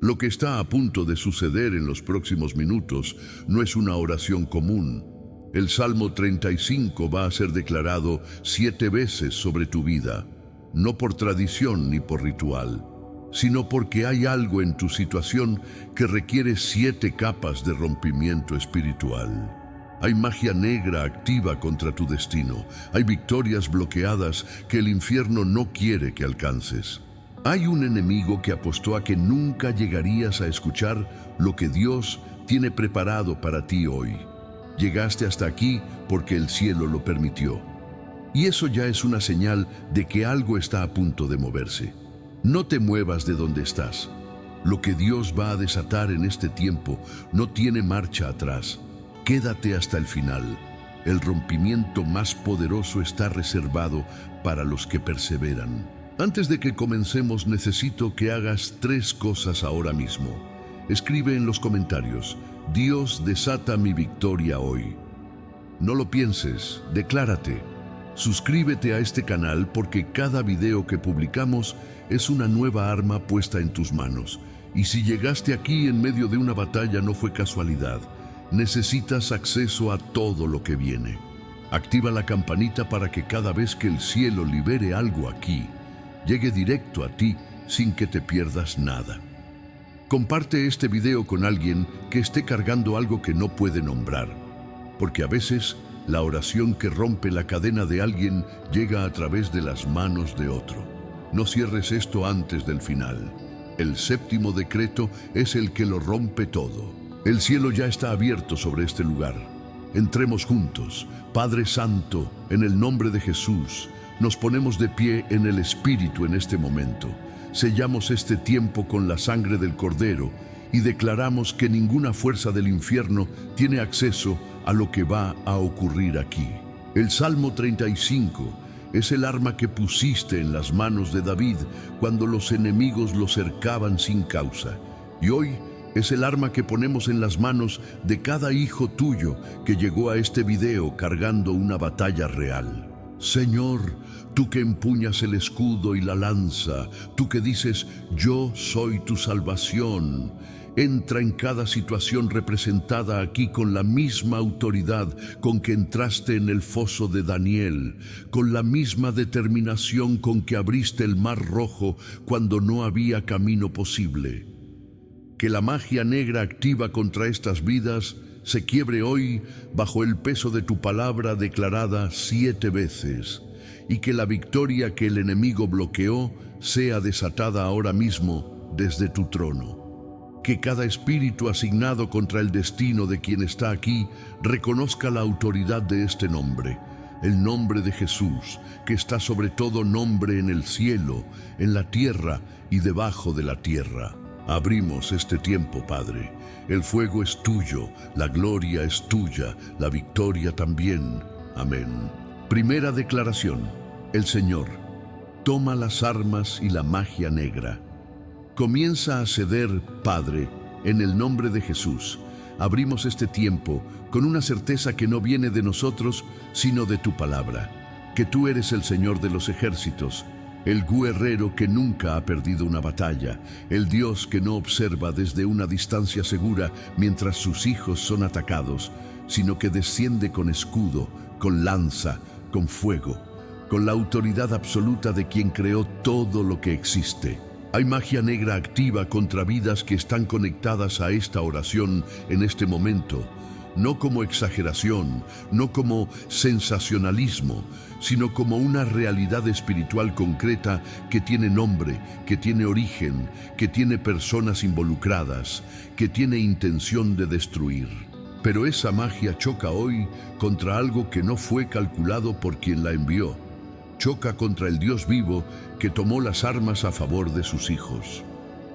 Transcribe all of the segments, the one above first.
Lo que está a punto de suceder en los próximos minutos no es una oración común. El Salmo 35 va a ser declarado 7 veces sobre tu vida, no por tradición ni por ritual, sino porque hay algo en tu situación que requiere 7 capas de rompimiento espiritual. Hay magia negra activa contra tu destino. Hay victorias bloqueadas que el infierno no quiere que alcances. Hay un enemigo que apostó a que nunca llegarías a escuchar lo que Dios tiene preparado para ti hoy. Llegaste hasta aquí porque el cielo lo permitió. Y eso ya es una señal de que algo está a punto de moverse. No te muevas de donde estás. Lo que Dios va a desatar en este tiempo no tiene marcha atrás. Quédate hasta el final. El rompimiento más poderoso está reservado para los que perseveran. Antes de que comencemos, necesito que hagas 3 cosas ahora mismo. Escribe en los comentarios: Dios desata mi victoria hoy. No lo pienses, declárate. Suscríbete a este canal porque cada video que publicamos es una nueva arma puesta en tus manos. Y si llegaste aquí en medio de una batalla, no fue casualidad. Necesitas acceso a todo lo que viene. Activa la campanita para que cada vez que el cielo libere algo aquí, llegue directo a ti sin que te pierdas nada. Comparte este video con alguien que esté cargando algo que no puede nombrar, porque a veces la oración que rompe la cadena de alguien llega a través de las manos de otro. No cierres esto antes del final. El 7º decreto es el que lo rompe todo. El cielo ya está abierto sobre este lugar. Entremos juntos. Padre Santo, en el nombre de Jesús, nos ponemos de pie en el Espíritu en este momento. Sellamos este tiempo con la sangre del Cordero y declaramos que ninguna fuerza del infierno tiene acceso a lo que va a ocurrir aquí. El Salmo 35 es el arma que pusiste en las manos de David cuando los enemigos lo cercaban sin causa. Y hoy es el arma que ponemos en las manos de cada hijo tuyo que llegó a este video cargando una batalla real. Señor, tú que empuñas el escudo y la lanza, tú que dices, yo soy tu salvación, entra en cada situación representada aquí con la misma autoridad con que entraste en el foso de Daniel, con la misma determinación con que abriste el mar rojo cuando no había camino posible. Que la magia negra activa contra estas vidas se quiebre hoy bajo el peso de tu palabra declarada 7 veces, y que la victoria que el enemigo bloqueó sea desatada ahora mismo desde tu trono. Que cada espíritu asignado contra el destino de quien está aquí reconozca la autoridad de este nombre, el nombre de Jesús, que está sobre todo nombre en el cielo, en la tierra y debajo de la tierra. Abrimos este tiempo, Padre. El fuego es tuyo, la gloria es tuya, la victoria también. Amén. Primera declaración. El Señor toma las armas y la magia negra. Comienza a ceder, Padre, en el nombre de Jesús. Abrimos este tiempo con una certeza que no viene de nosotros, sino de tu palabra, que tú eres el Señor de los ejércitos, el guerrero que nunca ha perdido una batalla, el Dios que no observa desde una distancia segura mientras sus hijos son atacados, sino que desciende con escudo, con lanza, con fuego, con la autoridad absoluta de quien creó todo lo que existe. Hay magia negra activa contra vidas que están conectadas a esta oración en este momento, no como exageración, no como sensacionalismo, sino como una realidad espiritual concreta que tiene nombre, que tiene origen, que tiene personas involucradas, que tiene intención de destruir. Pero esa magia choca hoy contra algo que no fue calculado por quien la envió. Choca contra el Dios vivo que tomó las armas a favor de sus hijos.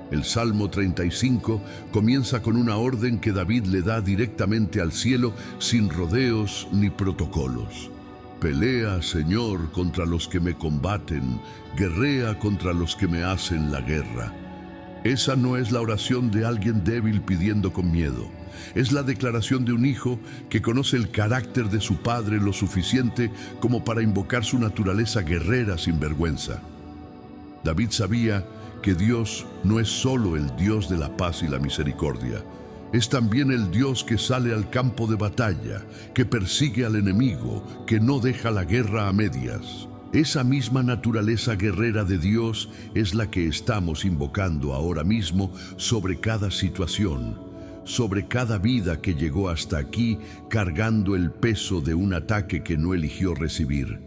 El Salmo 35 comienza con una orden que David le da directamente al cielo sin rodeos ni protocolos. Pelea, Señor, contra los que me combaten, guerrea contra los que me hacen la guerra. Esa no es la oración de alguien débil pidiendo con miedo. Es la declaración de un hijo que conoce el carácter de su padre lo suficiente como para invocar su naturaleza guerrera sin vergüenza. David sabía que Dios no es solo el Dios de la paz y la misericordia, es también el Dios que sale al campo de batalla, que persigue al enemigo, que no deja la guerra a medias. Esa misma naturaleza guerrera de Dios es la que estamos invocando ahora mismo sobre cada situación, sobre cada vida que llegó hasta aquí cargando el peso de un ataque que no eligió recibir,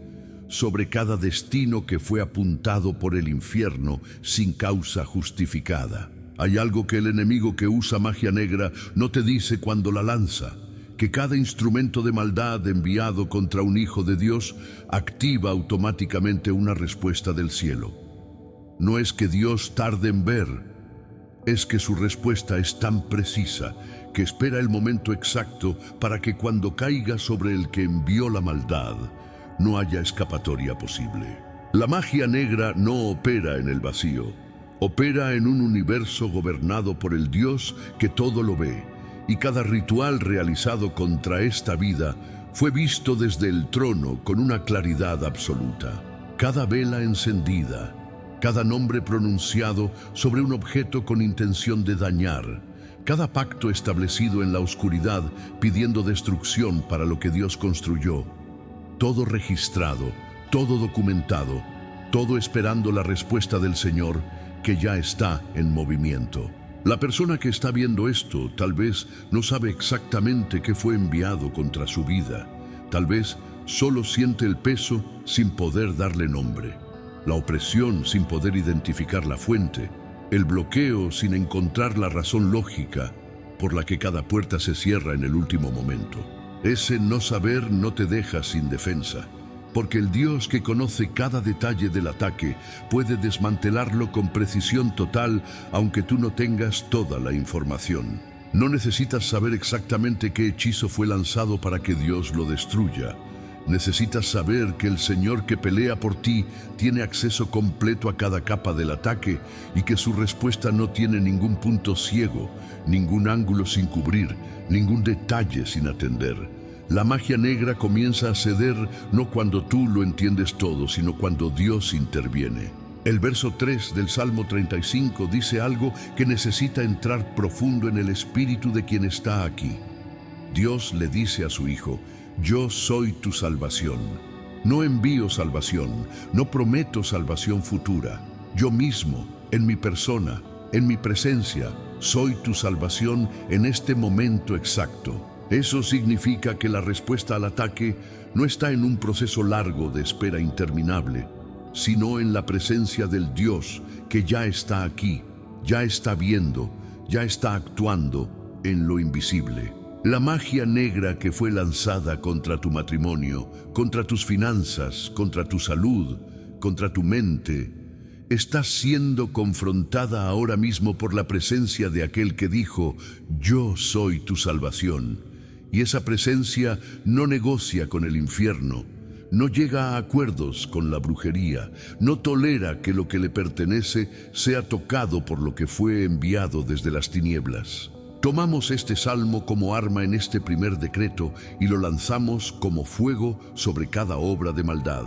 sobre cada destino que fue apuntado por el infierno sin causa justificada. Hay algo que el enemigo que usa magia negra no te dice cuando la lanza, que cada instrumento de maldad enviado contra un hijo de Dios activa automáticamente una respuesta del cielo. No es que Dios tarde en ver, es que su respuesta es tan precisa que espera el momento exacto para que cuando caiga sobre el que envió la maldad, no haya escapatoria posible. La magia negra no opera en el vacío. Opera en un universo gobernado por el Dios que todo lo ve, y cada ritual realizado contra esta vida fue visto desde el trono con una claridad absoluta. Cada vela encendida, cada nombre pronunciado sobre un objeto con intención de dañar, cada pacto establecido en la oscuridad pidiendo destrucción para lo que Dios construyó, todo registrado, todo documentado, todo esperando la respuesta del Señor, que ya está en movimiento. La persona que está viendo esto tal vez no sabe exactamente qué fue enviado contra su vida. Tal vez solo siente el peso sin poder darle nombre, la opresión sin poder identificar la fuente, el bloqueo sin encontrar la razón lógica por la que cada puerta se cierra en el último momento. Ese no saber no te deja sin defensa, porque el Dios que conoce cada detalle del ataque puede desmantelarlo con precisión total, aunque tú no tengas toda la información. No necesitas saber exactamente qué hechizo fue lanzado para que Dios lo destruya. Necesitas saber que el Señor que pelea por ti tiene acceso completo a cada capa del ataque y que su respuesta no tiene ningún punto ciego, ningún ángulo sin cubrir, ningún detalle sin atender. La magia negra comienza a ceder no cuando tú lo entiendes todo, sino cuando Dios interviene. El verso 3 del Salmo 35 dice algo que necesita entrar profundo en el espíritu de quien está aquí. Dios le dice a su Hijo: yo soy tu salvación. No envío salvación, no prometo salvación futura. Yo mismo, en mi persona, en mi presencia, soy tu salvación en este momento exacto. Eso significa que la respuesta al ataque no está en un proceso largo de espera interminable, sino en la presencia del Dios que ya está aquí, ya está viendo, ya está actuando en lo invisible. La magia negra que fue lanzada contra tu matrimonio, contra tus finanzas, contra tu salud, contra tu mente, está siendo confrontada ahora mismo por la presencia de aquel que dijo: yo soy tu salvación. Y esa presencia no negocia con el infierno, no llega a acuerdos con la brujería, no tolera que lo que le pertenece sea tocado por lo que fue enviado desde las tinieblas. Tomamos este salmo como arma en este primer decreto y lo lanzamos como fuego sobre cada obra de maldad,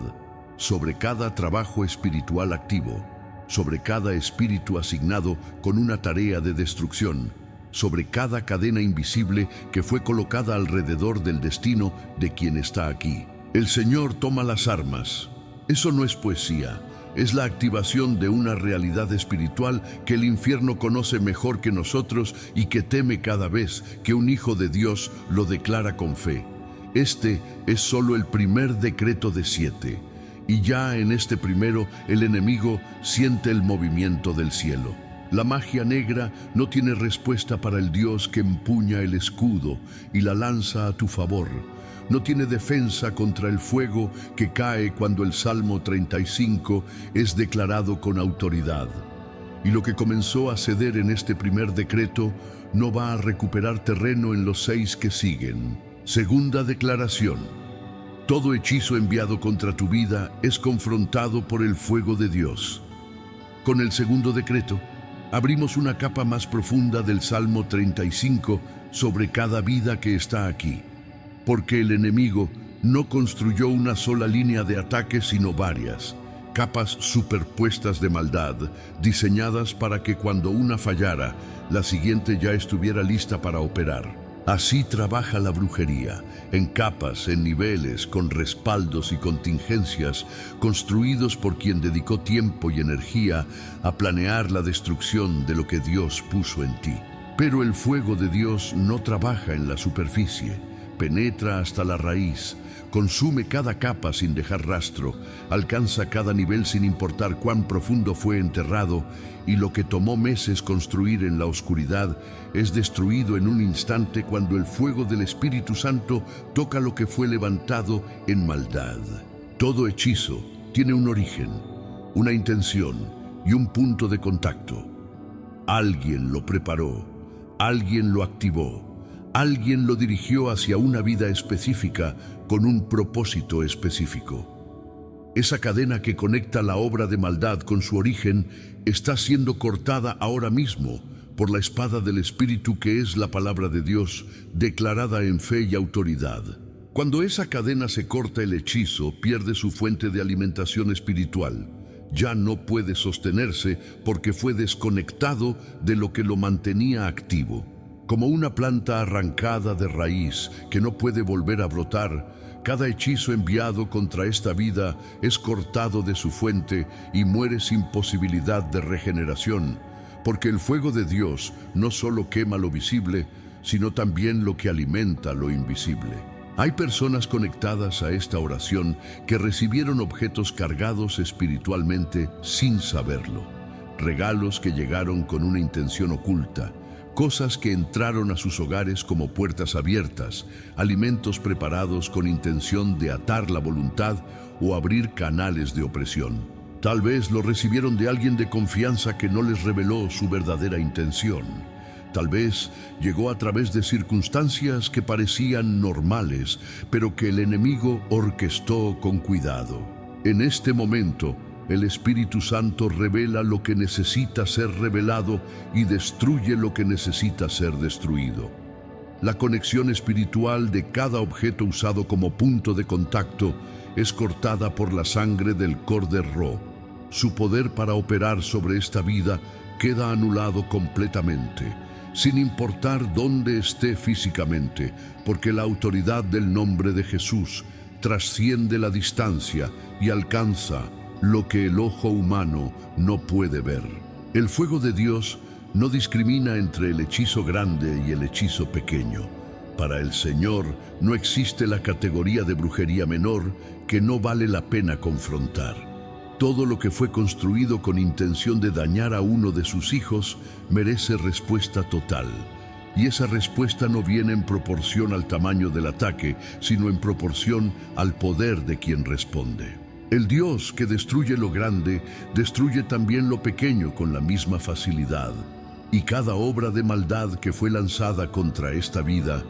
sobre cada trabajo espiritual activo, sobre cada espíritu asignado con una tarea de destrucción, sobre cada cadena invisible que fue colocada alrededor del destino de quien está aquí. El Señor toma las armas. Eso no es poesía, es la activación de una realidad espiritual que el infierno conoce mejor que nosotros y que teme cada vez que un hijo de Dios lo declara con fe. Este es solo el primer decreto de 7, y ya en este primero el enemigo siente el movimiento del cielo. La magia negra no tiene respuesta para el Dios que empuña el escudo y la lanza a tu favor. No tiene defensa contra el fuego que cae cuando el Salmo 35 es declarado con autoridad. Y lo que comenzó a ceder en este primer decreto no va a recuperar terreno en los 6 que siguen. Segunda declaración: todo hechizo enviado contra tu vida es confrontado por el fuego de Dios. Con el segundo decreto, abrimos una capa más profunda del Salmo 35 sobre cada vida que está aquí, porque el enemigo no construyó una sola línea de ataque, sino varias, capas superpuestas de maldad, diseñadas para que cuando una fallara, la siguiente ya estuviera lista para operar. Así trabaja la brujería, en capas, en niveles, con respaldos y contingencias, construidos por quien dedicó tiempo y energía a planear la destrucción de lo que Dios puso en ti. Pero el fuego de Dios no trabaja en la superficie, penetra hasta la raíz, consume cada capa sin dejar rastro, alcanza cada nivel sin importar cuán profundo fue enterrado, y lo que tomó meses construir en la oscuridad es destruido en un instante cuando el fuego del Espíritu Santo toca lo que fue levantado en maldad. Todo hechizo tiene un origen, una intención y un punto de contacto. Alguien lo preparó, alguien lo activó. Alguien lo dirigió hacia una vida específica con un propósito específico. Esa cadena que conecta la obra de maldad con su origen está siendo cortada ahora mismo por la espada del Espíritu, que es la palabra de Dios declarada en fe y autoridad. Cuando esa cadena se corta, el hechizo pierde su fuente de alimentación espiritual. Ya no puede sostenerse porque fue desconectado de lo que lo mantenía activo. Como una planta arrancada de raíz que no puede volver a brotar, cada hechizo enviado contra esta vida es cortado de su fuente y muere sin posibilidad de regeneración, porque el fuego de Dios no solo quema lo visible, sino también lo que alimenta lo invisible. Hay personas conectadas a esta oración que recibieron objetos cargados espiritualmente sin saberlo, regalos que llegaron con una intención oculta, cosas que entraron a sus hogares como puertas abiertas, alimentos preparados con intención de atar la voluntad o abrir canales de opresión. Tal vez lo recibieron de alguien de confianza que no les reveló su verdadera intención. Tal vez llegó a través de circunstancias que parecían normales, pero que el enemigo orquestó con cuidado. En este momento, el Espíritu Santo revela lo que necesita ser revelado y destruye lo que necesita ser destruido. La conexión espiritual de cada objeto usado como punto de contacto es cortada por la sangre del Cordero. Su poder para operar sobre esta vida queda anulado completamente, sin importar dónde esté físicamente, porque la autoridad del nombre de Jesús trasciende la distancia y alcanza lo que el ojo humano no puede ver. El fuego de Dios no discrimina entre el hechizo grande y el hechizo pequeño. Para el Señor no existe la categoría de brujería menor que no vale la pena confrontar. Todo lo que fue construido con intención de dañar a uno de sus hijos merece respuesta total. Y esa respuesta no viene en proporción al tamaño del ataque, sino en proporción al poder de quien responde. El Dios que destruye lo grande, destruye también lo pequeño con la misma facilidad. Y cada obra de maldad que fue lanzada contra esta vida,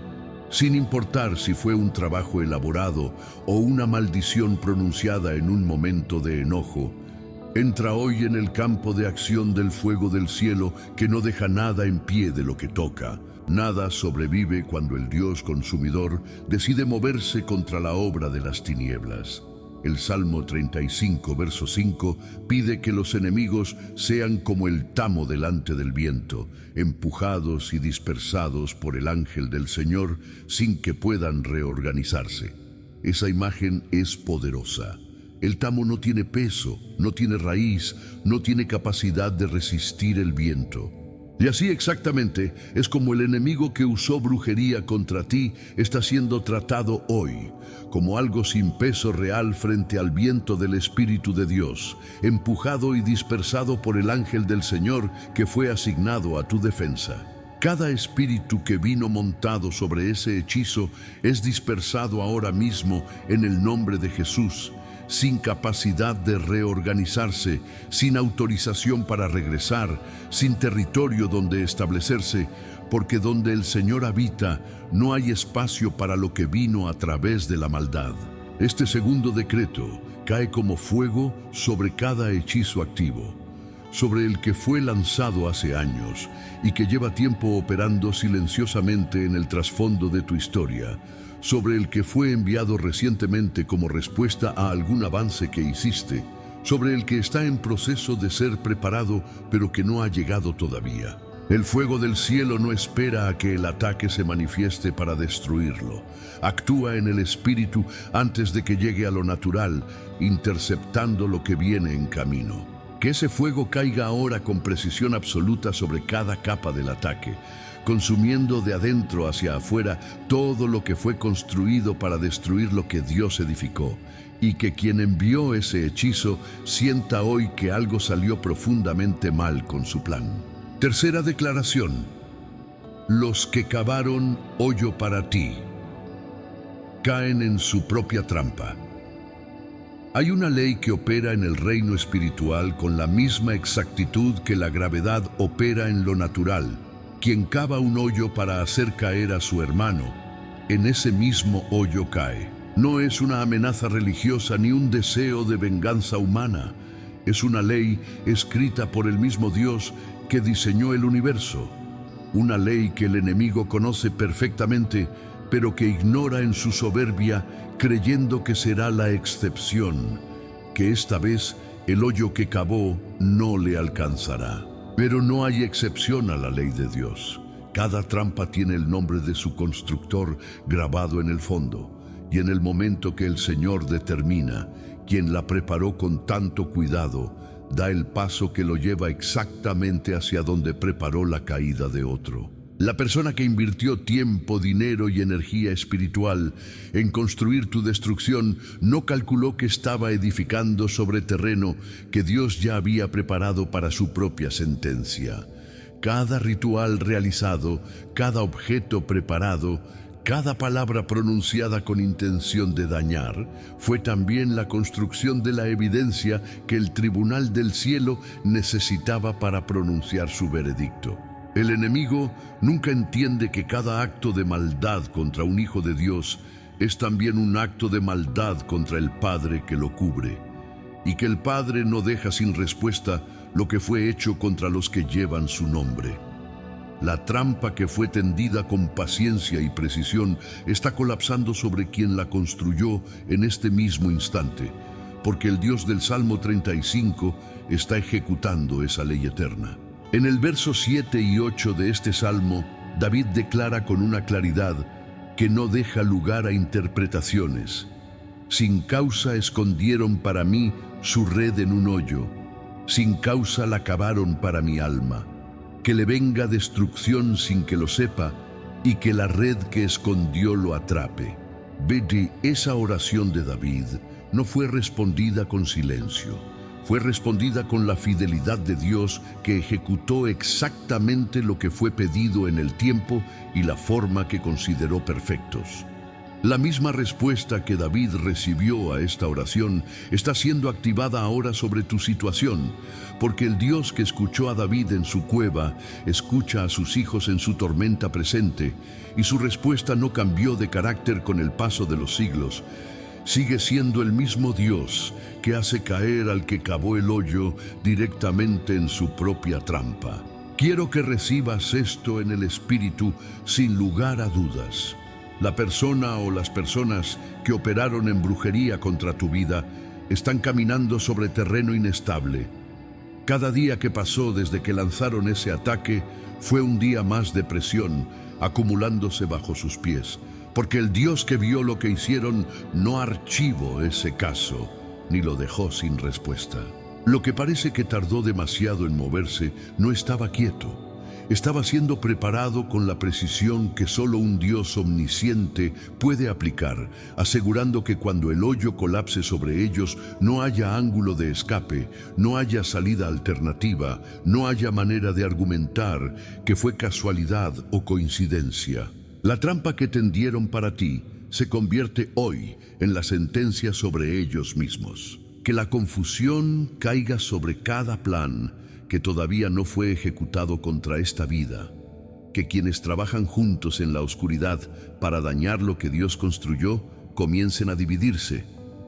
sin importar si fue un trabajo elaborado o una maldición pronunciada en un momento de enojo, entra hoy en el campo de acción del fuego del cielo que no deja nada en pie de lo que toca. Nada sobrevive cuando el Dios consumidor decide moverse contra la obra de las tinieblas. El Salmo 35, verso 5, pide que los enemigos sean como el tamo delante del viento, empujados y dispersados por el ángel del Señor sin que puedan reorganizarse. Esa imagen es poderosa. El tamo no tiene peso, no tiene raíz, no tiene capacidad de resistir el viento. Y así exactamente es como el enemigo que usó brujería contra ti está siendo tratado hoy, como algo sin peso real frente al viento del Espíritu de Dios, empujado y dispersado por el ángel del Señor que fue asignado a tu defensa. Cada espíritu que vino montado sobre ese hechizo es dispersado ahora mismo en el nombre de Jesús, sin capacidad de reorganizarse, sin autorización para regresar, sin territorio donde establecerse, porque donde el Señor habita no hay espacio para lo que vino a través de la maldad. Este segundo decreto cae como fuego sobre cada hechizo activo, sobre el que fue lanzado hace años y que lleva tiempo operando silenciosamente en el trasfondo de tu historia, sobre el que fue enviado recientemente como respuesta a algún avance que hiciste, sobre el que está en proceso de ser preparado, pero que no ha llegado todavía. El fuego del cielo no espera a que el ataque se manifieste para destruirlo. Actúa en el espíritu antes de que llegue a lo natural, interceptando lo que viene en camino. Que ese fuego caiga ahora con precisión absoluta sobre cada capa del ataque, consumiendo de adentro hacia afuera todo lo que fue construido para destruir lo que Dios edificó, y que quien envió ese hechizo sienta hoy que algo salió profundamente mal con su plan. Tercera declaración: los que cavaron hoyo para ti caen en su propia trampa. Hay una ley que opera en el reino espiritual con la misma exactitud que la gravedad opera en lo natural. Quien cava un hoyo para hacer caer a su hermano, en ese mismo hoyo cae. No es una amenaza religiosa ni un deseo de venganza humana. Es una ley escrita por el mismo Dios que diseñó el universo. Una ley que el enemigo conoce perfectamente, pero que ignora en su soberbia, creyendo que será la excepción, que esta vez el hoyo que cavó no le alcanzará. Pero no hay excepción a la ley de Dios. Cada trampa tiene el nombre de su constructor grabado en el fondo, y en el momento que el Señor determina, quien la preparó con tanto cuidado, da el paso que lo lleva exactamente hacia donde preparó la caída de otro. La persona que invirtió tiempo, dinero y energía espiritual en construir tu destrucción no calculó que estaba edificando sobre terreno que Dios ya había preparado para su propia sentencia. Cada ritual realizado, cada objeto preparado, cada palabra pronunciada con intención de dañar, fue también la construcción de la evidencia que el tribunal del cielo necesitaba para pronunciar su veredicto. El enemigo nunca entiende que cada acto de maldad contra un hijo de Dios es también un acto de maldad contra el Padre que lo cubre, y que el Padre no deja sin respuesta lo que fue hecho contra los que llevan su nombre. La trampa que fue tendida con paciencia y precisión está colapsando sobre quien la construyó en este mismo instante, porque el Dios del Salmo 35 está ejecutando esa ley eterna. En el verso 7 y 8 de este salmo, David declara con una claridad que no deja lugar a interpretaciones. Sin causa escondieron para mí su red en un hoyo, sin causa la cavaron para mi alma. Que le venga destrucción sin que lo sepa, y que la red que escondió lo atrape. Betty, esa oración de David no fue respondida con silencio. Fue respondida con la fidelidad de Dios, que ejecutó exactamente lo que fue pedido en el tiempo y la forma que consideró perfectos. La misma respuesta que David recibió a esta oración está siendo activada ahora sobre tu situación, porque el Dios que escuchó a David en su cueva, escucha a sus hijos en su tormenta presente, y su respuesta no cambió de carácter con el paso de los siglos. Sigue siendo el mismo Dios que hace caer al que cavó el hoyo directamente en su propia trampa. Quiero que recibas esto en el espíritu sin lugar a dudas. La persona o las personas que operaron en brujería contra tu vida están caminando sobre terreno inestable. Cada día que pasó desde que lanzaron ese ataque fue un día más de presión acumulándose bajo sus pies, porque el Dios que vio lo que hicieron no archivó ese caso, ni lo dejó sin respuesta. Lo que parece que tardó demasiado en moverse no estaba quieto. Estaba siendo preparado con la precisión que solo un Dios omnisciente puede aplicar, asegurando que cuando el hoyo colapse sobre ellos no haya ángulo de escape, no haya salida alternativa, no haya manera de argumentar que fue casualidad o coincidencia. La trampa que tendieron para ti se convierte hoy en la sentencia sobre ellos mismos. Que la confusión caiga sobre cada plan que todavía no fue ejecutado contra esta vida. Que quienes trabajan juntos en la oscuridad para dañar lo que Dios construyó comiencen a dividirse.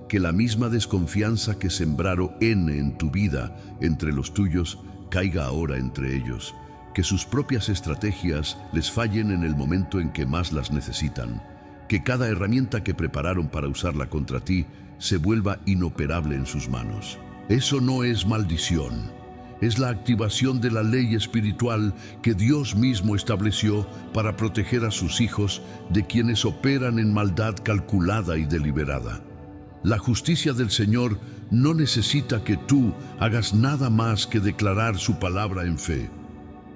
Que la misma desconfianza que sembraron en tu vida entre los tuyos caiga ahora entre ellos. Que sus propias estrategias les fallen en el momento en que más las necesitan. Que cada herramienta que prepararon para usarla contra ti se vuelva inoperable en sus manos. Eso no es maldición. Es la activación de la ley espiritual que Dios mismo estableció para proteger a sus hijos de quienes operan en maldad calculada y deliberada. La justicia del Señor no necesita que tú hagas nada más que declarar su palabra en fe.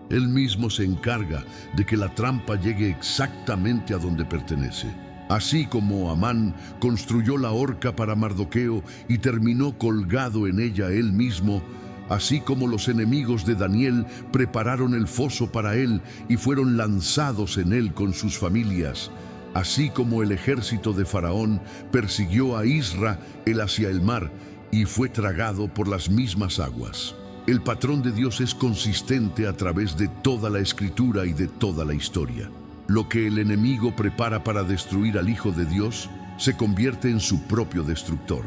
Él mismo se encarga de que la trampa llegue exactamente a donde pertenece. Así como Amán construyó la horca para Mardoqueo y terminó colgado en ella él mismo, así como los enemigos de Daniel prepararon el foso para él y fueron lanzados en él con sus familias, así como el ejército de Faraón persiguió a Israel hacia el mar y fue tragado por las mismas aguas. El patrón de Dios es consistente a través de toda la Escritura y de toda la historia. Lo que el enemigo prepara para destruir al Hijo de Dios se convierte en su propio destructor.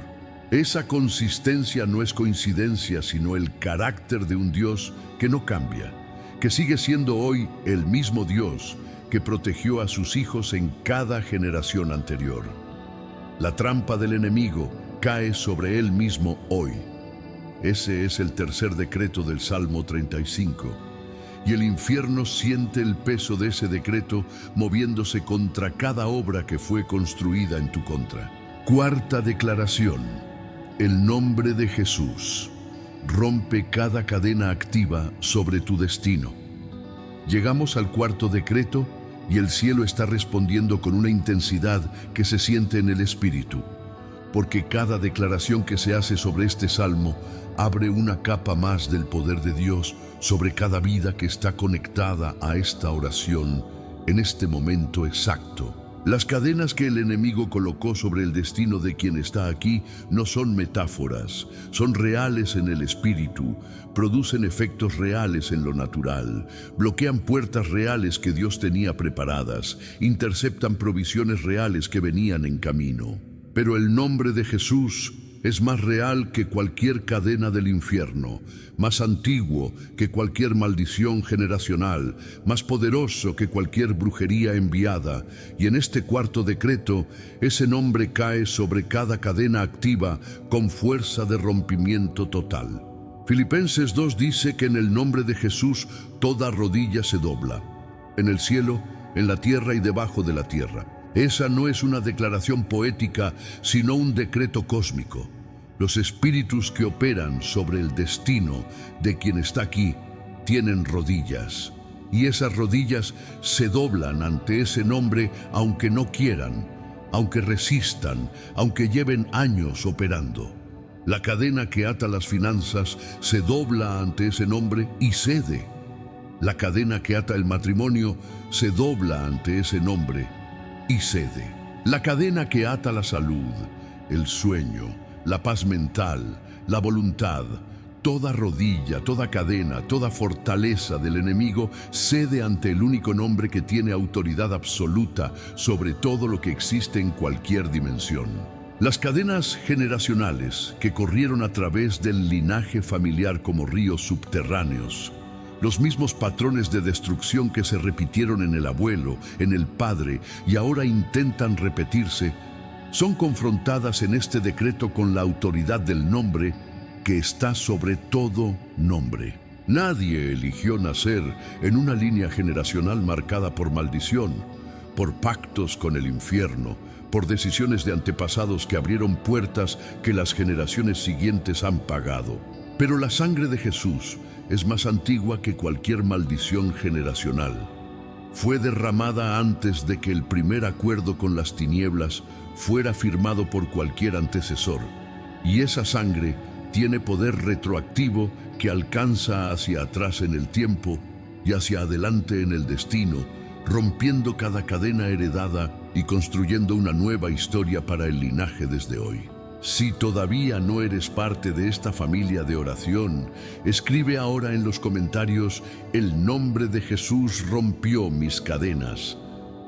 Esa consistencia no es coincidencia, sino el carácter de un Dios que no cambia, que sigue siendo hoy el mismo Dios que protegió a sus hijos en cada generación anterior. La trampa del enemigo cae sobre él mismo hoy. Ese es el tercer decreto del Salmo 35. Y el infierno siente el peso de ese decreto moviéndose contra cada obra que fue construida en tu contra. Cuarta declaración. El nombre de Jesús rompe cada cadena activa sobre tu destino. Llegamos al cuarto decreto y el cielo está respondiendo con una intensidad que se siente en el espíritu, porque cada declaración que se hace sobre este salmo abre una capa más del poder de Dios sobre cada vida que está conectada a esta oración en este momento exacto. Las cadenas que el enemigo colocó sobre el destino de quien está aquí no son metáforas, son reales en el espíritu, producen efectos reales en lo natural, bloquean puertas reales que Dios tenía preparadas, interceptan provisiones reales que venían en camino. Pero el nombre de Jesús es más real que cualquier cadena del infierno, más antiguo que cualquier maldición generacional, más poderoso que cualquier brujería enviada. Y en este cuarto decreto, ese nombre cae sobre cada cadena activa con fuerza de rompimiento total. Filipenses 2 dice que en el nombre de Jesús toda rodilla se dobla, en el cielo, en la tierra y debajo de la tierra. Esa no es una declaración poética, sino un decreto cósmico. Los espíritus que operan sobre el destino de quien está aquí tienen rodillas, y esas rodillas se doblan ante ese nombre aunque no quieran, aunque resistan, aunque lleven años operando. La cadena que ata las finanzas se dobla ante ese nombre y cede. La cadena que ata el matrimonio se dobla ante ese nombre y cede. La cadena que ata la salud, el sueño, la paz mental, la voluntad, toda rodilla, toda cadena, toda fortaleza del enemigo cede ante el único nombre que tiene autoridad absoluta sobre todo lo que existe en cualquier dimensión. Las cadenas generacionales que corrieron a través del linaje familiar como ríos subterráneos, los mismos patrones de destrucción que se repitieron en el abuelo, en el padre y ahora intentan repetirse, son confrontadas en este decreto con la autoridad del nombre que está sobre todo nombre. Nadie eligió nacer en una línea generacional marcada por maldición, por pactos con el infierno, por decisiones de antepasados que abrieron puertas que las generaciones siguientes han pagado. Pero la sangre de Jesús es más antigua que cualquier maldición generacional. Fue derramada antes de que el primer acuerdo con las tinieblas fuera firmado por cualquier antecesor, y esa sangre tiene poder retroactivo que alcanza hacia atrás en el tiempo y hacia adelante en el destino, rompiendo cada cadena heredada y construyendo una nueva historia para el linaje desde hoy. Si todavía no eres parte de esta familia de oración, escribe ahora en los comentarios: el nombre de Jesús rompió mis cadenas,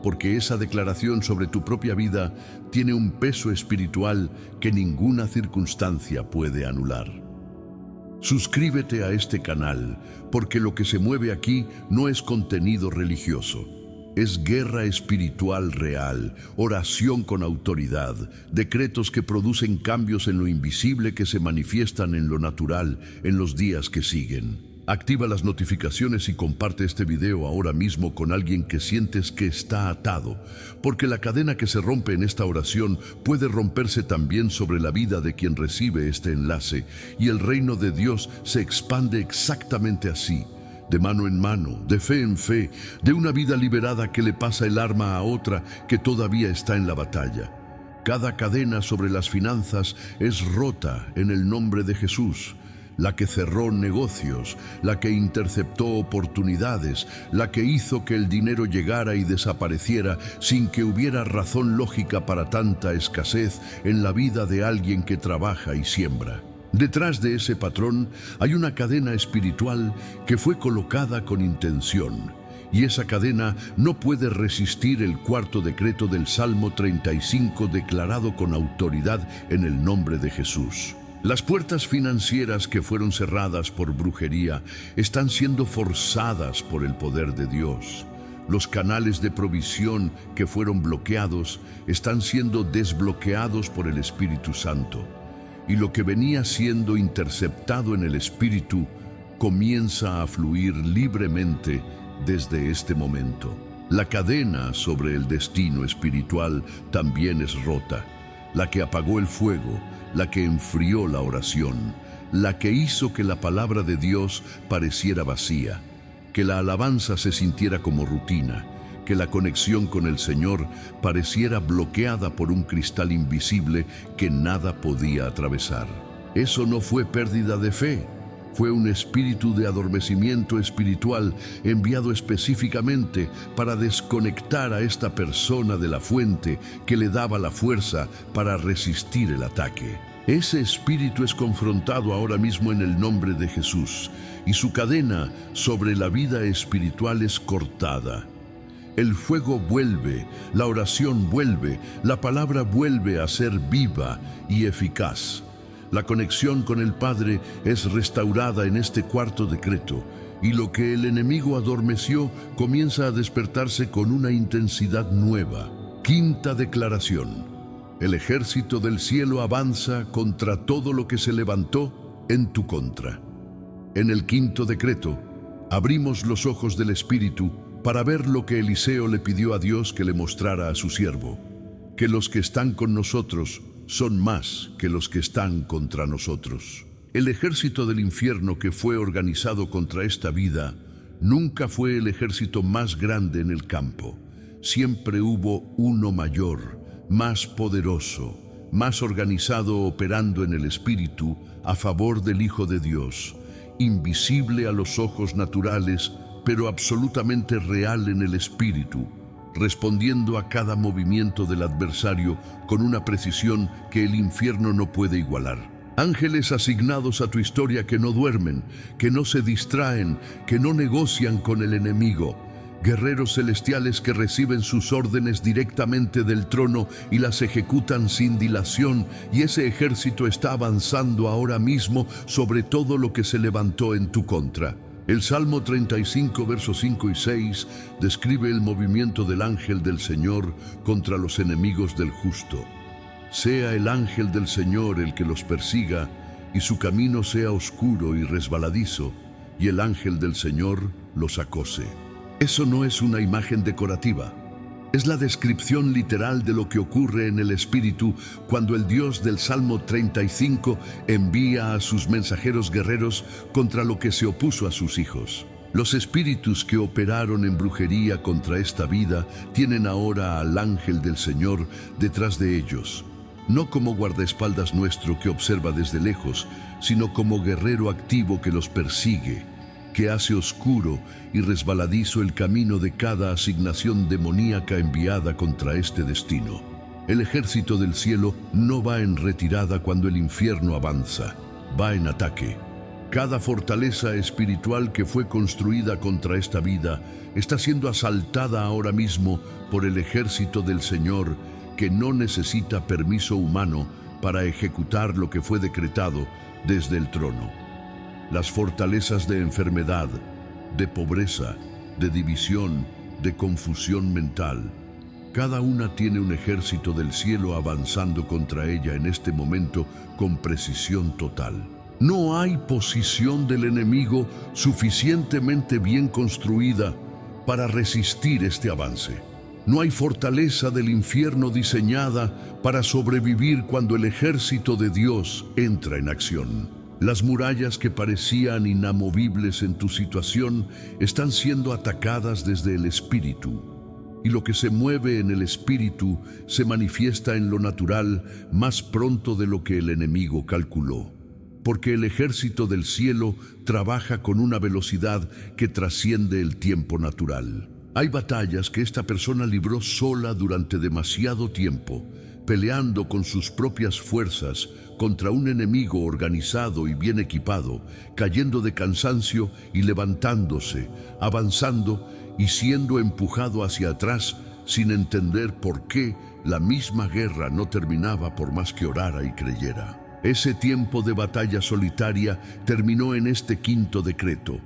porque esa declaración sobre tu propia vida tiene un peso espiritual que ninguna circunstancia puede anular. Suscríbete a este canal, porque lo que se mueve aquí no es contenido religioso. es guerra espiritual real, oración con autoridad, decretos que producen cambios en lo invisible que se manifiestan en lo natural en los días que siguen. Activa las notificaciones y comparte este video ahora mismo con alguien que sientes que está atado, porque la cadena que se rompe en esta oración puede romperse también sobre la vida de quien recibe este enlace, y el reino de Dios se expande exactamente así, de mano en mano, de fe en fe, de una vida liberada que le pasa el arma a otra que todavía está en la batalla. Cada cadena sobre las finanzas es rota en el nombre de Jesús. La que cerró negocios, la que interceptó oportunidades, la que hizo que el dinero llegara y desapareciera sin que hubiera razón lógica para tanta escasez en la vida de alguien que trabaja y siembra. Detrás de ese patrón hay una cadena espiritual que fue colocada con intención, y esa cadena no puede resistir el cuarto decreto del Salmo 35 declarado con autoridad en el nombre de Jesús. Las puertas financieras que fueron cerradas por brujería están siendo forzadas por el poder de Dios. Los canales de provisión que fueron bloqueados están siendo desbloqueados por el Espíritu Santo. Y lo que venía siendo interceptado en el Espíritu comienza a fluir libremente desde este momento. La cadena sobre el destino espiritual también es rota, la que apagó el fuego, la que enfrió la oración, la que hizo que la palabra de Dios pareciera vacía, que la alabanza se sintiera como rutina, que la conexión con el Señor pareciera bloqueada por un cristal invisible que nada podía atravesar. Eso no fue pérdida de fe, fue un espíritu de adormecimiento espiritual enviado específicamente para desconectar a esta persona de la fuente que le daba la fuerza para resistir el ataque. Ese espíritu es confrontado ahora mismo en el nombre de Jesús, y su cadena sobre la vida espiritual es cortada. El fuego vuelve, la oración vuelve, la palabra vuelve a ser viva y eficaz. La conexión con el Padre es restaurada en este cuarto decreto, y lo que el enemigo adormeció comienza a despertarse con una intensidad nueva. Quinta declaración. El ejército del cielo avanza contra todo lo que se levantó en tu contra. En el quinto decreto, abrimos los ojos del Espíritu para ver lo que Eliseo le pidió a Dios que le mostrara a su siervo, que los que están con nosotros son más que los que están contra nosotros. El ejército del infierno que fue organizado contra esta vida nunca fue el ejército más grande en el campo. Siempre hubo uno mayor, más poderoso, más organizado, operando en el Espíritu a favor del Hijo de Dios, invisible a los ojos naturales, pero absolutamente real en el Espíritu, respondiendo a cada movimiento del adversario con una precisión que el infierno no puede igualar. Ángeles asignados a tu historia que no duermen, que no se distraen, que no negocian con el enemigo. Guerreros celestiales que reciben sus órdenes directamente del trono y las ejecutan sin dilación, y ese ejército está avanzando ahora mismo sobre todo lo que se levantó en tu contra. El Salmo 35, versos 5 y 6, describe el movimiento del ángel del Señor contra los enemigos del justo. Sea el ángel del Señor el que los persiga, y su camino sea oscuro y resbaladizo, y el ángel del Señor los acose. Eso no es una imagen decorativa. Es la descripción literal de lo que ocurre en el Espíritu cuando el Dios del Salmo 35 envía a sus mensajeros guerreros contra lo que se opuso a sus hijos. Los espíritus que operaron en brujería contra esta vida tienen ahora al ángel del Señor detrás de ellos, no como guardaespaldas nuestro que observa desde lejos, sino como guerrero activo que los persigue, que hace oscuro y resbaladizo el camino de cada asignación demoníaca enviada contra este destino. El ejército del cielo no va en retirada cuando el infierno avanza, va en ataque. Cada fortaleza espiritual que fue construida contra esta vida está siendo asaltada ahora mismo por el ejército del Señor, que no necesita permiso humano para ejecutar lo que fue decretado desde el trono. Las fortalezas de enfermedad, de pobreza, de división, de confusión mental. Cada una tiene un ejército del cielo avanzando contra ella en este momento con precisión total. No hay posición del enemigo suficientemente bien construida para resistir este avance. No hay fortaleza del infierno diseñada para sobrevivir cuando el ejército de Dios entra en acción. Las murallas que parecían inamovibles en tu situación están siendo atacadas desde el espíritu. Y lo que se mueve en el espíritu se manifiesta en lo natural más pronto de lo que el enemigo calculó. Porque el ejército del cielo trabaja con una velocidad que trasciende el tiempo natural. Hay batallas que esta persona libró sola durante demasiado tiempo, peleando con sus propias fuerzas contra un enemigo organizado y bien equipado, cayendo de cansancio y levantándose, avanzando y siendo empujado hacia atrás sin entender por qué la misma guerra no terminaba por más que orara y creyera. Ese tiempo de batalla solitaria terminó en este quinto decreto,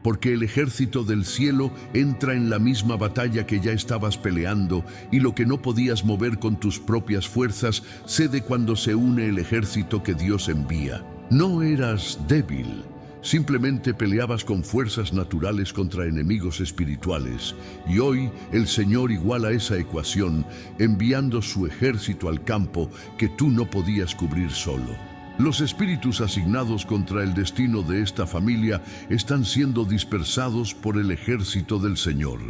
porque el ejército del cielo entra en la misma batalla que ya estabas peleando, y lo que no podías mover con tus propias fuerzas cede cuando se une el ejército que Dios envía. No eras débil, simplemente peleabas con fuerzas naturales contra enemigos espirituales, y hoy el Señor iguala esa ecuación enviando su ejército al campo que tú no podías cubrir solo. Los espíritus asignados contra el destino de esta familia están siendo dispersados por el ejército del Señor,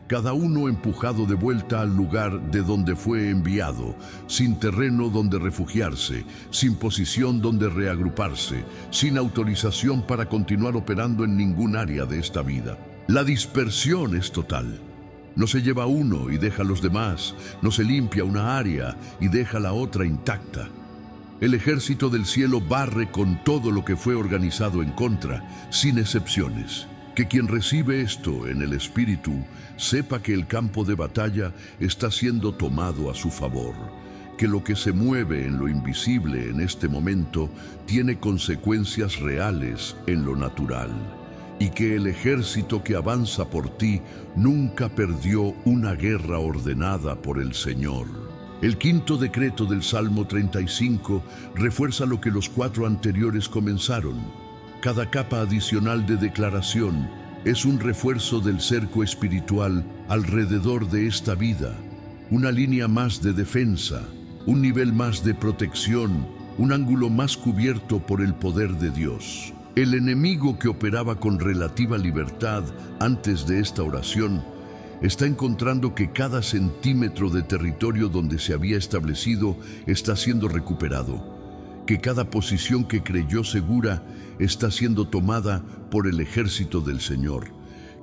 cada uno empujado de vuelta al lugar de donde fue enviado, sin terreno donde refugiarse, sin posición donde reagruparse, sin autorización para continuar operando en ningún área de esta vida. La dispersión es total. No se lleva uno y deja a los demás, no se limpia una área y deja la otra intacta. El ejército del cielo barre con todo lo que fue organizado en contra, sin excepciones. Que quien recibe esto en el espíritu sepa que el campo de batalla está siendo tomado a su favor, que lo que se mueve en lo invisible en este momento tiene consecuencias reales en lo natural, y que el ejército que avanza por ti nunca perdió una guerra ordenada por el Señor. El quinto decreto del Salmo 35 refuerza lo que los 4 anteriores comenzaron. Cada capa adicional de declaración es un refuerzo del cerco espiritual alrededor de esta vida, una línea más de defensa, un nivel más de protección, un ángulo más cubierto por el poder de Dios. El enemigo que operaba con relativa libertad antes de esta oración está encontrando que cada centímetro de territorio donde se había establecido está siendo recuperado, que cada posición que creyó segura está siendo tomada por el ejército del Señor,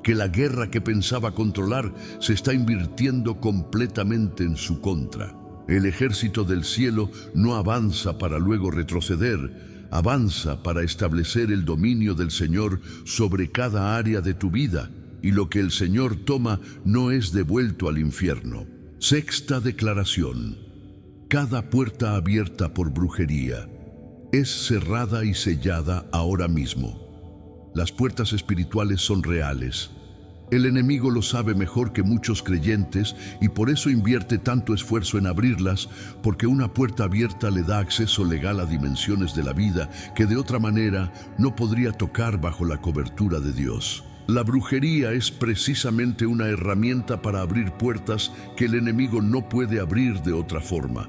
que la guerra que pensaba controlar se está invirtiendo completamente en su contra. El ejército del cielo no avanza para luego retroceder, avanza para establecer el dominio del Señor sobre cada área de tu vida, y lo que el Señor toma no es devuelto al infierno. Sexta declaración. Cada puerta abierta por brujería es cerrada y sellada ahora mismo. Las puertas espirituales son reales. El enemigo lo sabe mejor que muchos creyentes y por eso invierte tanto esfuerzo en abrirlas, porque una puerta abierta le da acceso legal a dimensiones de la vida que de otra manera no podría tocar bajo la cobertura de Dios. La brujería es precisamente una herramienta para abrir puertas que el enemigo no puede abrir de otra forma,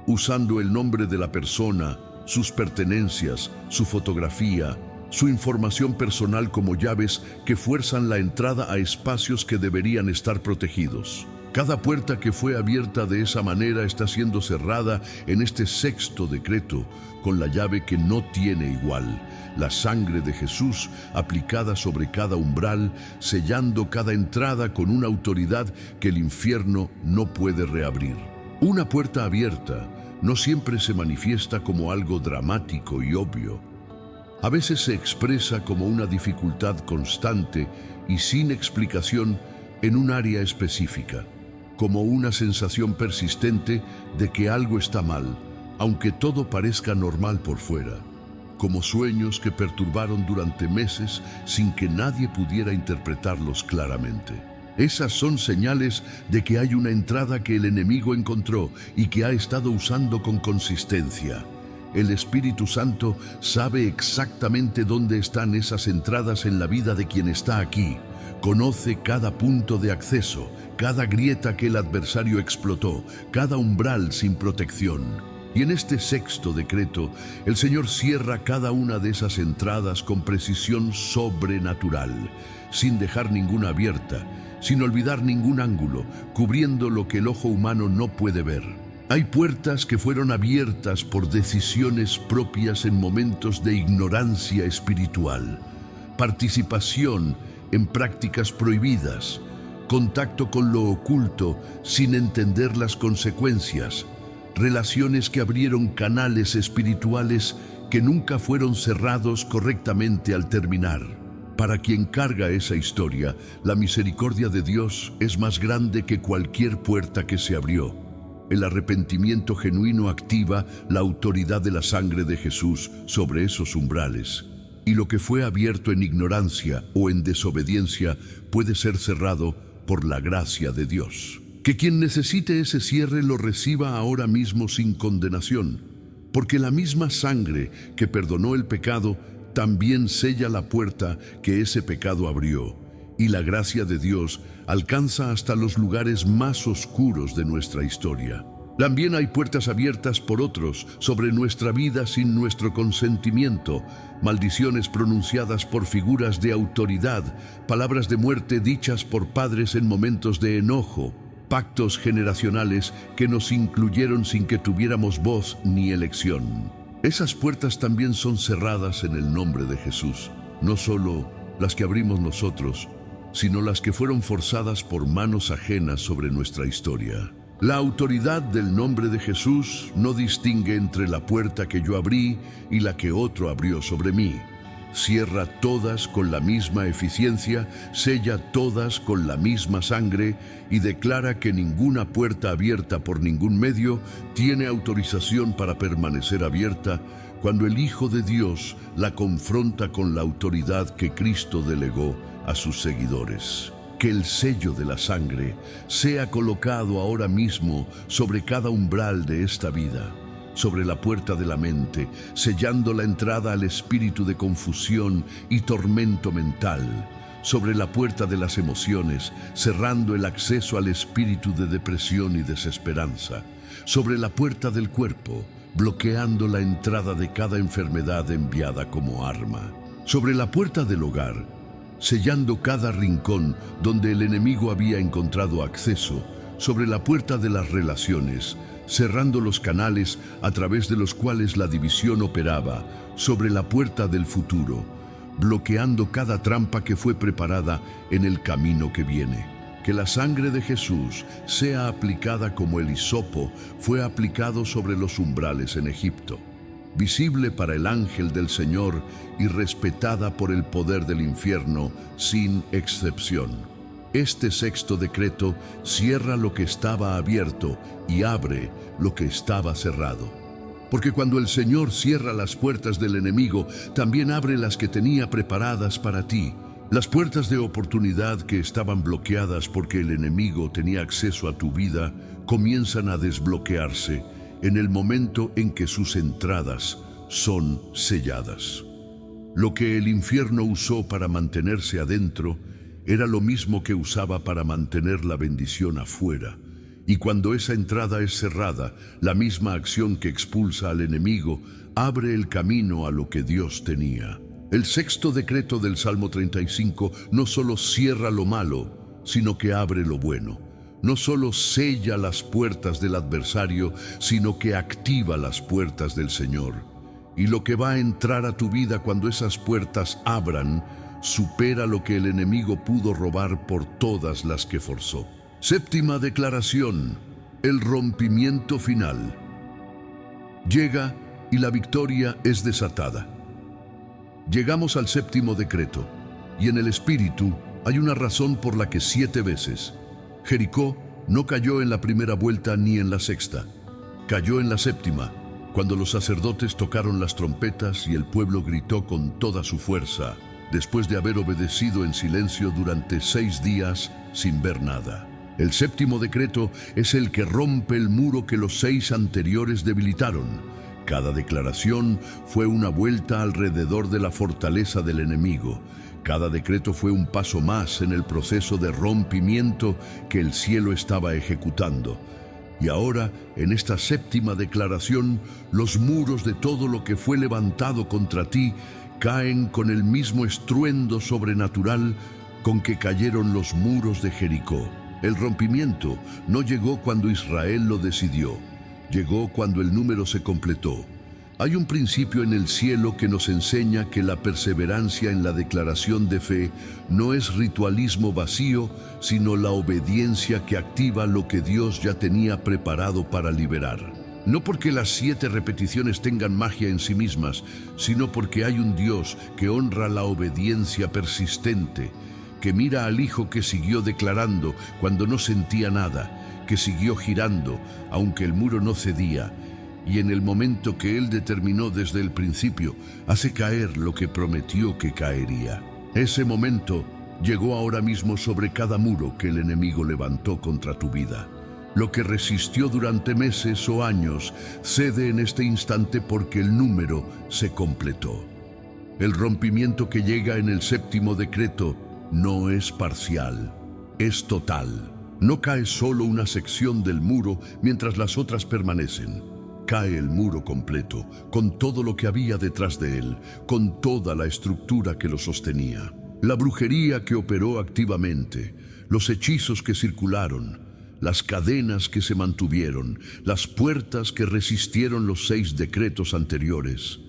usando el nombre de la persona, sus pertenencias, su fotografía, su información personal como llaves que fuerzan la entrada a espacios que deberían estar protegidos. Cada puerta que fue abierta de esa manera está siendo cerrada en este sexto decreto con la llave que no tiene igual, la sangre de Jesús aplicada sobre cada umbral, sellando cada entrada con una autoridad que el infierno no puede reabrir. Una puerta abierta no siempre se manifiesta como algo dramático y obvio. A veces se expresa como una dificultad constante y sin explicación en un área específica, como una sensación persistente de que algo está mal, aunque todo parezca normal por fuera, como sueños que perturbaron durante meses sin que nadie pudiera interpretarlos claramente. Esas son señales de que hay una entrada que el enemigo encontró y que ha estado usando con consistencia. El Espíritu Santo sabe exactamente dónde están esas entradas en la vida de quien está aquí. Conoce cada punto de acceso, cada grieta que el adversario explotó, cada umbral sin protección. Y en este sexto decreto, el Señor cierra cada una de esas entradas con precisión sobrenatural, sin dejar ninguna abierta, sin olvidar ningún ángulo, cubriendo lo que el ojo humano no puede ver. Hay puertas que fueron abiertas por decisiones propias en momentos de ignorancia espiritual, participación en prácticas prohibidas, contacto con lo oculto sin entender las consecuencias, relaciones que abrieron canales espirituales que nunca fueron cerrados correctamente al terminar. Para quien carga esa historia, la misericordia de Dios es más grande que cualquier puerta que se abrió. El arrepentimiento genuino activa la autoridad de la sangre de Jesús sobre esos umbrales. Y lo que fue abierto en ignorancia o en desobediencia puede ser cerrado por la gracia de Dios. Que quien necesite ese cierre lo reciba ahora mismo sin condenación, porque la misma sangre que perdonó el pecado también sella la puerta que ese pecado abrió, y la gracia de Dios alcanza hasta los lugares más oscuros de nuestra historia. También hay puertas abiertas por otros sobre nuestra vida sin nuestro consentimiento, maldiciones pronunciadas por figuras de autoridad, palabras de muerte dichas por padres en momentos de enojo, pactos generacionales que nos incluyeron sin que tuviéramos voz ni elección. Esas puertas también son cerradas en el nombre de Jesús, no solo las que abrimos nosotros, sino las que fueron forzadas por manos ajenas sobre nuestra historia. La autoridad del nombre de Jesús no distingue entre la puerta que yo abrí y la que otro abrió sobre mí. Cierra todas con la misma eficiencia, sella todas con la misma sangre y declara que ninguna puerta abierta por ningún medio tiene autorización para permanecer abierta cuando el Hijo de Dios la confronta con la autoridad que Cristo delegó a sus seguidores. Que el sello de la sangre sea colocado ahora mismo sobre cada umbral de esta vida, sobre la puerta de la mente, sellando la entrada al espíritu de confusión y tormento mental, sobre la puerta de las emociones, cerrando el acceso al espíritu de depresión y desesperanza, sobre la puerta del cuerpo, bloqueando la entrada de cada enfermedad enviada como arma, sobre la puerta del hogar, sellando cada rincón donde el enemigo había encontrado acceso, sobre la puerta de las relaciones, cerrando los canales a través de los cuales la división operaba, sobre la puerta del futuro, bloqueando cada trampa que fue preparada en el camino que viene. Que la sangre de Jesús sea aplicada como el hisopo fue aplicado sobre los umbrales en Egipto, visible para el ángel del Señor y respetada por el poder del infierno sin excepción. Este sexto decreto cierra lo que estaba abierto y abre lo que estaba cerrado. Porque cuando el Señor cierra las puertas del enemigo, también abre las que tenía preparadas para ti. Las puertas de oportunidad que estaban bloqueadas porque el enemigo tenía acceso a tu vida comienzan a desbloquearse en el momento en que sus entradas son selladas. Lo que el infierno usó para mantenerse adentro era lo mismo que usaba para mantener la bendición afuera. Y cuando esa entrada es cerrada, la misma acción que expulsa al enemigo abre el camino a lo que Dios tenía. El sexto decreto del Salmo 35 no solo cierra lo malo, sino que abre lo bueno. No solo sella las puertas del adversario, sino que activa las puertas del Señor. Y lo que va a entrar a tu vida cuando esas puertas abran, supera lo que el enemigo pudo robar por todas las que forzó. Séptima declaración: el rompimiento final. Llega y la victoria es desatada. Llegamos al séptimo decreto, y en el Espíritu hay una razón por la que 7 veces Jericó no cayó en la primera vuelta ni en la sexta. Cayó en la séptima, cuando los sacerdotes tocaron las trompetas y el pueblo gritó con toda su fuerza: después de haber obedecido en silencio durante 6 días sin ver nada. El séptimo decreto es el que rompe el muro que los 6 anteriores debilitaron. Cada declaración fue una vuelta alrededor de la fortaleza del enemigo. Cada decreto fue un paso más en el proceso de rompimiento que el cielo estaba ejecutando. Y ahora, en esta séptima declaración, los muros de todo lo que fue levantado contra ti caen con el mismo estruendo sobrenatural con que cayeron los muros de Jericó. El rompimiento no llegó cuando Israel lo decidió, llegó cuando el número se completó. Hay un principio en el cielo que nos enseña que la perseverancia en la declaración de fe no es ritualismo vacío, sino la obediencia que activa lo que Dios ya tenía preparado para liberar. No porque las 7 repeticiones tengan magia en sí mismas, sino porque hay un Dios que honra la obediencia persistente, que mira al hijo que siguió declarando cuando no sentía nada, que siguió girando aunque el muro no cedía, y en el momento que él determinó desde el principio, hace caer lo que prometió que caería. Ese momento llegó ahora mismo sobre cada muro que el enemigo levantó contra tu vida. Lo que resistió durante meses o años cede en este instante porque el número se completó. El rompimiento que llega en el séptimo decreto no es parcial, es total. No cae solo una sección del muro mientras las otras permanecen. Cae el muro completo, con todo lo que había detrás de él, con toda la estructura que lo sostenía. La brujería que operó activamente, los hechizos que circularon, las cadenas que se mantuvieron, las puertas que resistieron los 6 decretos anteriores.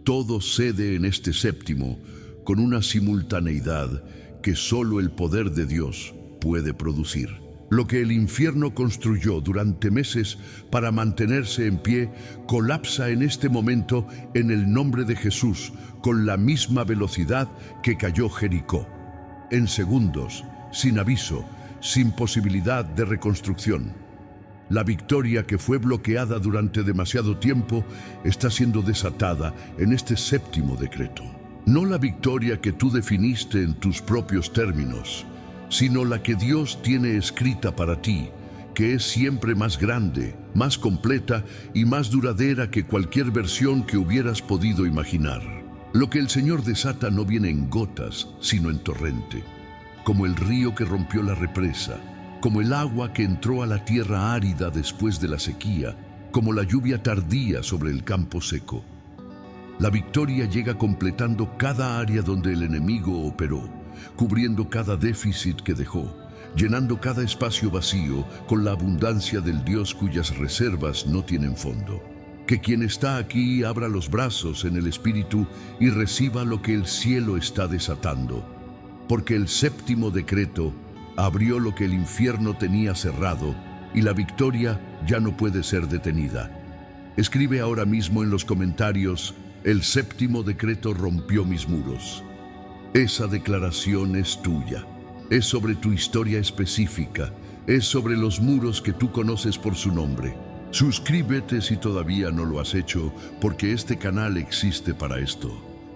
Todo cede en este séptimo con una simultaneidad que solo el poder de Dios puede producir. Lo que el infierno construyó durante meses para mantenerse en pie, colapsa en este momento en el nombre de Jesús, con la misma velocidad que cayó Jericó. En segundos, sin aviso, sin posibilidad de reconstrucción. La victoria que fue bloqueada durante demasiado tiempo está siendo desatada en este séptimo decreto. No la victoria que tú definiste en tus propios términos, sino la que Dios tiene escrita para ti, que es siempre más grande, más completa y más duradera que cualquier versión que hubieras podido imaginar. Lo que el Señor desata no viene en gotas, sino en torrente, como el río que rompió la represa, como el agua que entró a la tierra árida después de la sequía, como la lluvia tardía sobre el campo seco. La victoria llega completando cada área donde el enemigo operó, cubriendo cada déficit que dejó, llenando cada espacio vacío con la abundancia del Dios cuyas reservas no tienen fondo. Que quien está aquí abra los brazos en el Espíritu y reciba lo que el cielo está desatando, porque el séptimo decreto abrió lo que el infierno tenía cerrado y la victoria ya no puede ser detenida. Escribe ahora mismo en los comentarios: el séptimo decreto rompió mis muros. Esa declaración es tuya, es sobre tu historia específica, es sobre los muros que tú conoces por su nombre. Suscríbete si todavía no lo has hecho, porque este canal existe para esto,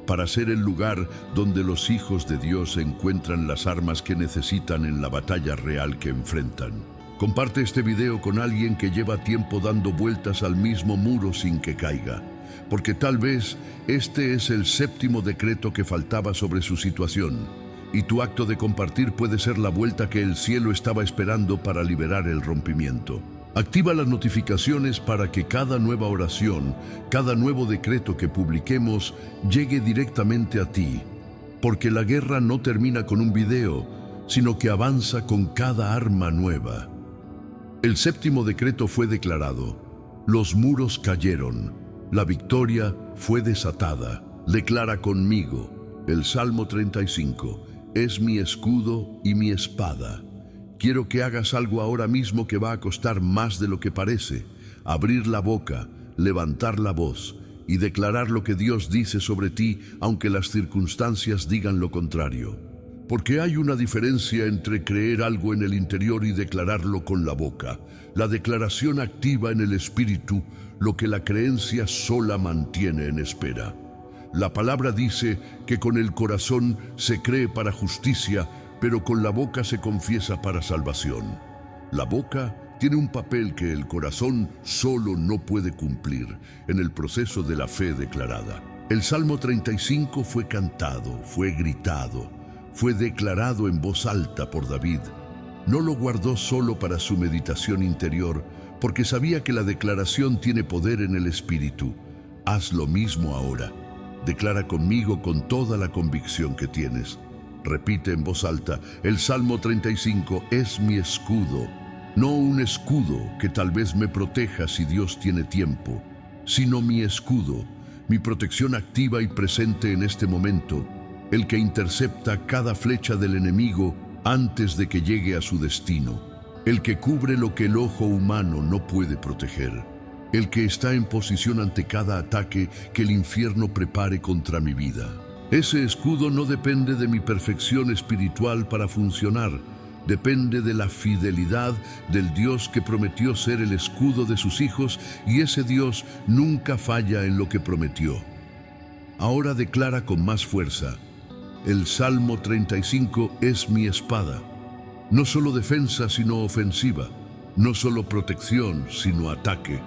para ser el lugar donde los hijos de Dios encuentran las armas que necesitan en la batalla real que enfrentan. Comparte este video con alguien que lleva tiempo dando vueltas al mismo muro sin que caiga, porque tal vez este es el séptimo decreto que faltaba sobre su situación, y tu acto de compartir puede ser la vuelta que el cielo estaba esperando para liberar el rompimiento. Activa las notificaciones para que cada nueva oración, cada nuevo decreto que publiquemos llegue directamente a ti, porque la guerra no termina con un video, sino que avanza con cada arma nueva. El séptimo decreto fue declarado, los muros cayeron, la victoria fue desatada. Declara conmigo, el Salmo 35, es mi escudo y mi espada. Quiero que hagas algo ahora mismo que va a costar más de lo que parece: abrir la boca, levantar la voz y declarar lo que Dios dice sobre ti, aunque las circunstancias digan lo contrario. Porque hay una diferencia entre creer algo en el interior y declararlo con la boca. La declaración activa en el espíritu lo que la creencia sola mantiene en espera. La palabra dice que con el corazón se cree para justicia, pero con la boca se confiesa para salvación. La boca tiene un papel que el corazón solo no puede cumplir en el proceso de la fe declarada. El Salmo 35 fue cantado, fue gritado, fue declarado en voz alta por David. No lo guardó solo para su meditación interior, porque sabía que la declaración tiene poder en el espíritu. Haz lo mismo ahora. Declara conmigo con toda la convicción que tienes. Repite en voz alta, el Salmo 35 es mi escudo. No un escudo que tal vez me proteja si Dios tiene tiempo, sino mi escudo, mi protección activa y presente en este momento, el que intercepta cada flecha del enemigo antes de que llegue a su destino, el que cubre lo que el ojo humano no puede proteger, el que está en posición ante cada ataque que el infierno prepare contra mi vida. Ese escudo no depende de mi perfección espiritual para funcionar, depende de la fidelidad del Dios que prometió ser el escudo de sus hijos, y ese Dios nunca falla en lo que prometió. Ahora declara con más fuerza, el Salmo 35 es mi espada. No solo defensa, sino ofensiva. No solo protección, sino ataque.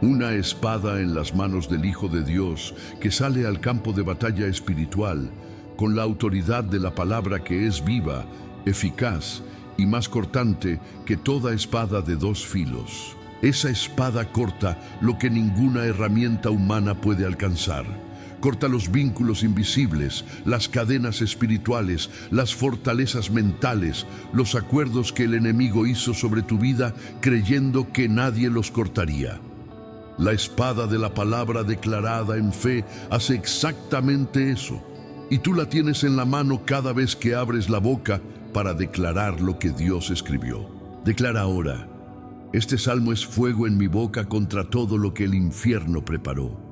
Una espada en las manos del Hijo de Dios que sale al campo de batalla espiritual con la autoridad de la palabra que es viva, eficaz y más cortante que toda espada de dos filos. Esa espada corta lo que ninguna herramienta humana puede alcanzar. Corta los vínculos invisibles, las cadenas espirituales, las fortalezas mentales, los acuerdos que el enemigo hizo sobre tu vida creyendo que nadie los cortaría. La espada de la palabra declarada en fe hace exactamente eso, y tú la tienes en la mano cada vez que abres la boca para declarar lo que Dios escribió. Declara ahora, este salmo es fuego en mi boca contra todo lo que el infierno preparó.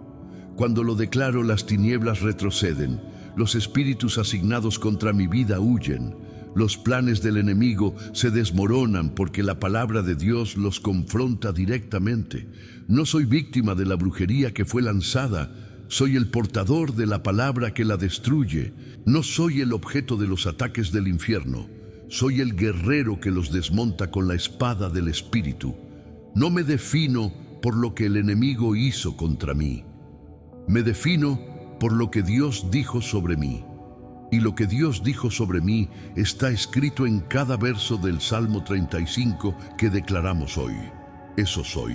Cuando lo declaro, las tinieblas retroceden, los espíritus asignados contra mi vida huyen, los planes del enemigo se desmoronan porque la palabra de Dios los confronta directamente. No soy víctima de la brujería que fue lanzada, soy el portador de la palabra que la destruye. No soy el objeto de los ataques del infierno, soy el guerrero que los desmonta con la espada del Espíritu. No me defino por lo que el enemigo hizo contra mí. Me defino por lo que Dios dijo sobre mí. Y lo que Dios dijo sobre mí está escrito en cada verso del Salmo 35 que declaramos hoy. Eso soy.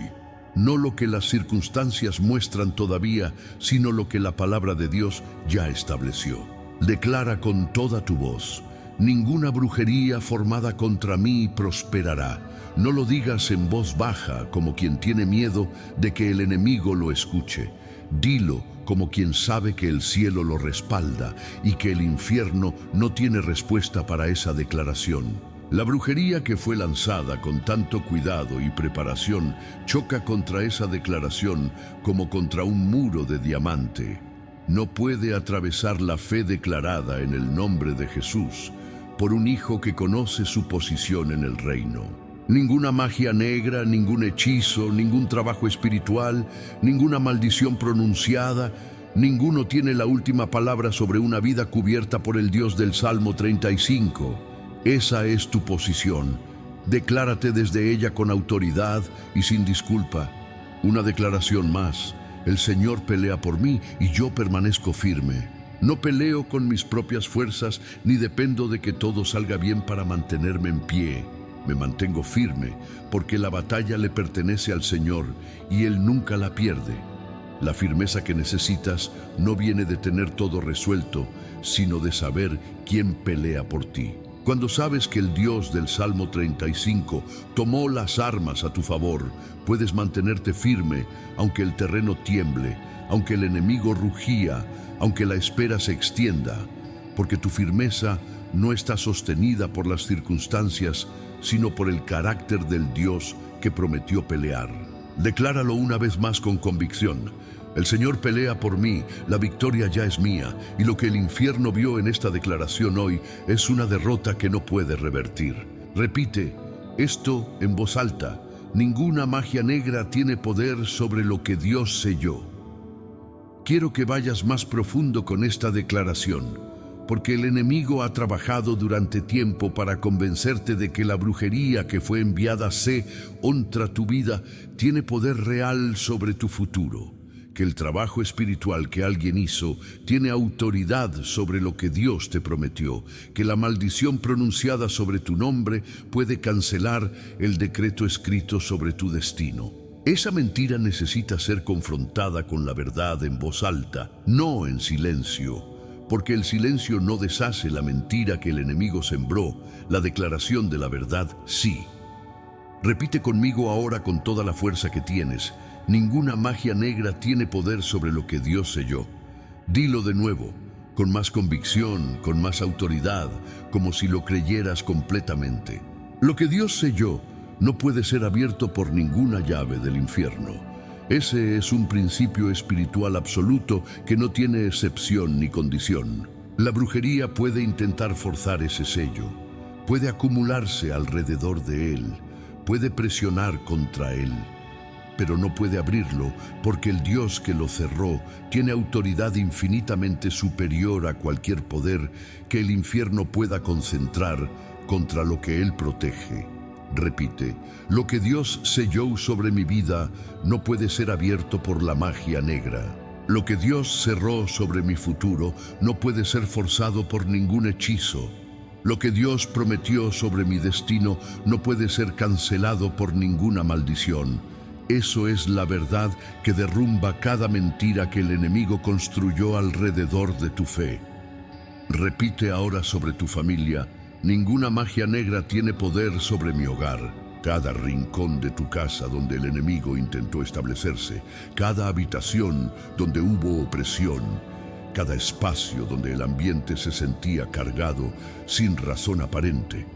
No lo que las circunstancias muestran todavía, sino lo que la palabra de Dios ya estableció. Declara con toda tu voz, ninguna brujería formada contra mí prosperará. No lo digas en voz baja como quien tiene miedo de que el enemigo lo escuche. Dilo como quien sabe que el cielo lo respalda y que el infierno no tiene respuesta para esa declaración. La brujería que fue lanzada con tanto cuidado y preparación choca contra esa declaración como contra un muro de diamante. No puede atravesar la fe declarada en el nombre de Jesús por un hijo que conoce su posición en el reino. Ninguna magia negra, ningún hechizo, ningún trabajo espiritual, ninguna maldición pronunciada, ninguno tiene la última palabra sobre una vida cubierta por el Dios del Salmo 35. Esa es tu posición. Declárate desde ella con autoridad y sin disculpa. Una declaración más. El Señor pelea por mí y yo permanezco firme. No peleo con mis propias fuerzas ni dependo de que todo salga bien para mantenerme en pie. Me mantengo firme porque la batalla le pertenece al Señor y Él nunca la pierde. La firmeza que necesitas no viene de tener todo resuelto, sino de saber quién pelea por ti. Cuando sabes que el Dios del Salmo 35 tomó las armas a tu favor, puedes mantenerte firme aunque el terreno tiemble, aunque el enemigo rugía, aunque la espera se extienda, porque tu firmeza no está sostenida por las circunstancias, sino por el carácter del Dios que prometió pelear. Decláralo una vez más con convicción. El Señor pelea por mí, la victoria ya es mía, y lo que el infierno vio en esta declaración hoy es una derrota que no puede revertir. Repite esto en voz alta. Ninguna magia negra tiene poder sobre lo que Dios selló. quiero que vayas más profundo con esta declaración, porque el enemigo ha trabajado durante tiempo para convencerte de que la brujería que fue enviada contra tu vida tiene poder real sobre tu futuro, que el trabajo espiritual que alguien hizo tiene autoridad sobre lo que Dios te prometió, que la maldición pronunciada sobre tu nombre puede cancelar el decreto escrito sobre tu destino. Esa mentira necesita ser confrontada con la verdad en voz alta, no en silencio, porque el silencio no deshace la mentira que el enemigo sembró, la declaración de la verdad sí. Repite conmigo ahora con toda la fuerza que tienes: ninguna magia negra tiene poder sobre lo que Dios selló. Dilo de nuevo, con más convicción, con más autoridad, como si lo creyeras completamente. Lo que Dios selló no puede ser abierto por ninguna llave del infierno. Ese es un principio espiritual absoluto que no tiene excepción ni condición. La brujería puede intentar forzar ese sello, puede acumularse alrededor de él, puede presionar contra él, pero no puede abrirlo porque el Dios que lo cerró tiene autoridad infinitamente superior a cualquier poder que el infierno pueda concentrar contra lo que él protege. Repite: lo que Dios selló sobre mi vida no puede ser abierto por la magia negra. Lo que Dios cerró sobre mi futuro no puede ser forzado por ningún hechizo. Lo que Dios prometió sobre mi destino no puede ser cancelado por ninguna maldición. Eso es la verdad que derrumba cada mentira que el enemigo construyó alrededor de tu fe. Repite ahora sobre tu familia: ninguna magia negra tiene poder sobre mi hogar. Cada rincón de tu casa donde el enemigo intentó establecerse, cada habitación donde hubo opresión, cada espacio donde el ambiente se sentía cargado sin razón aparente.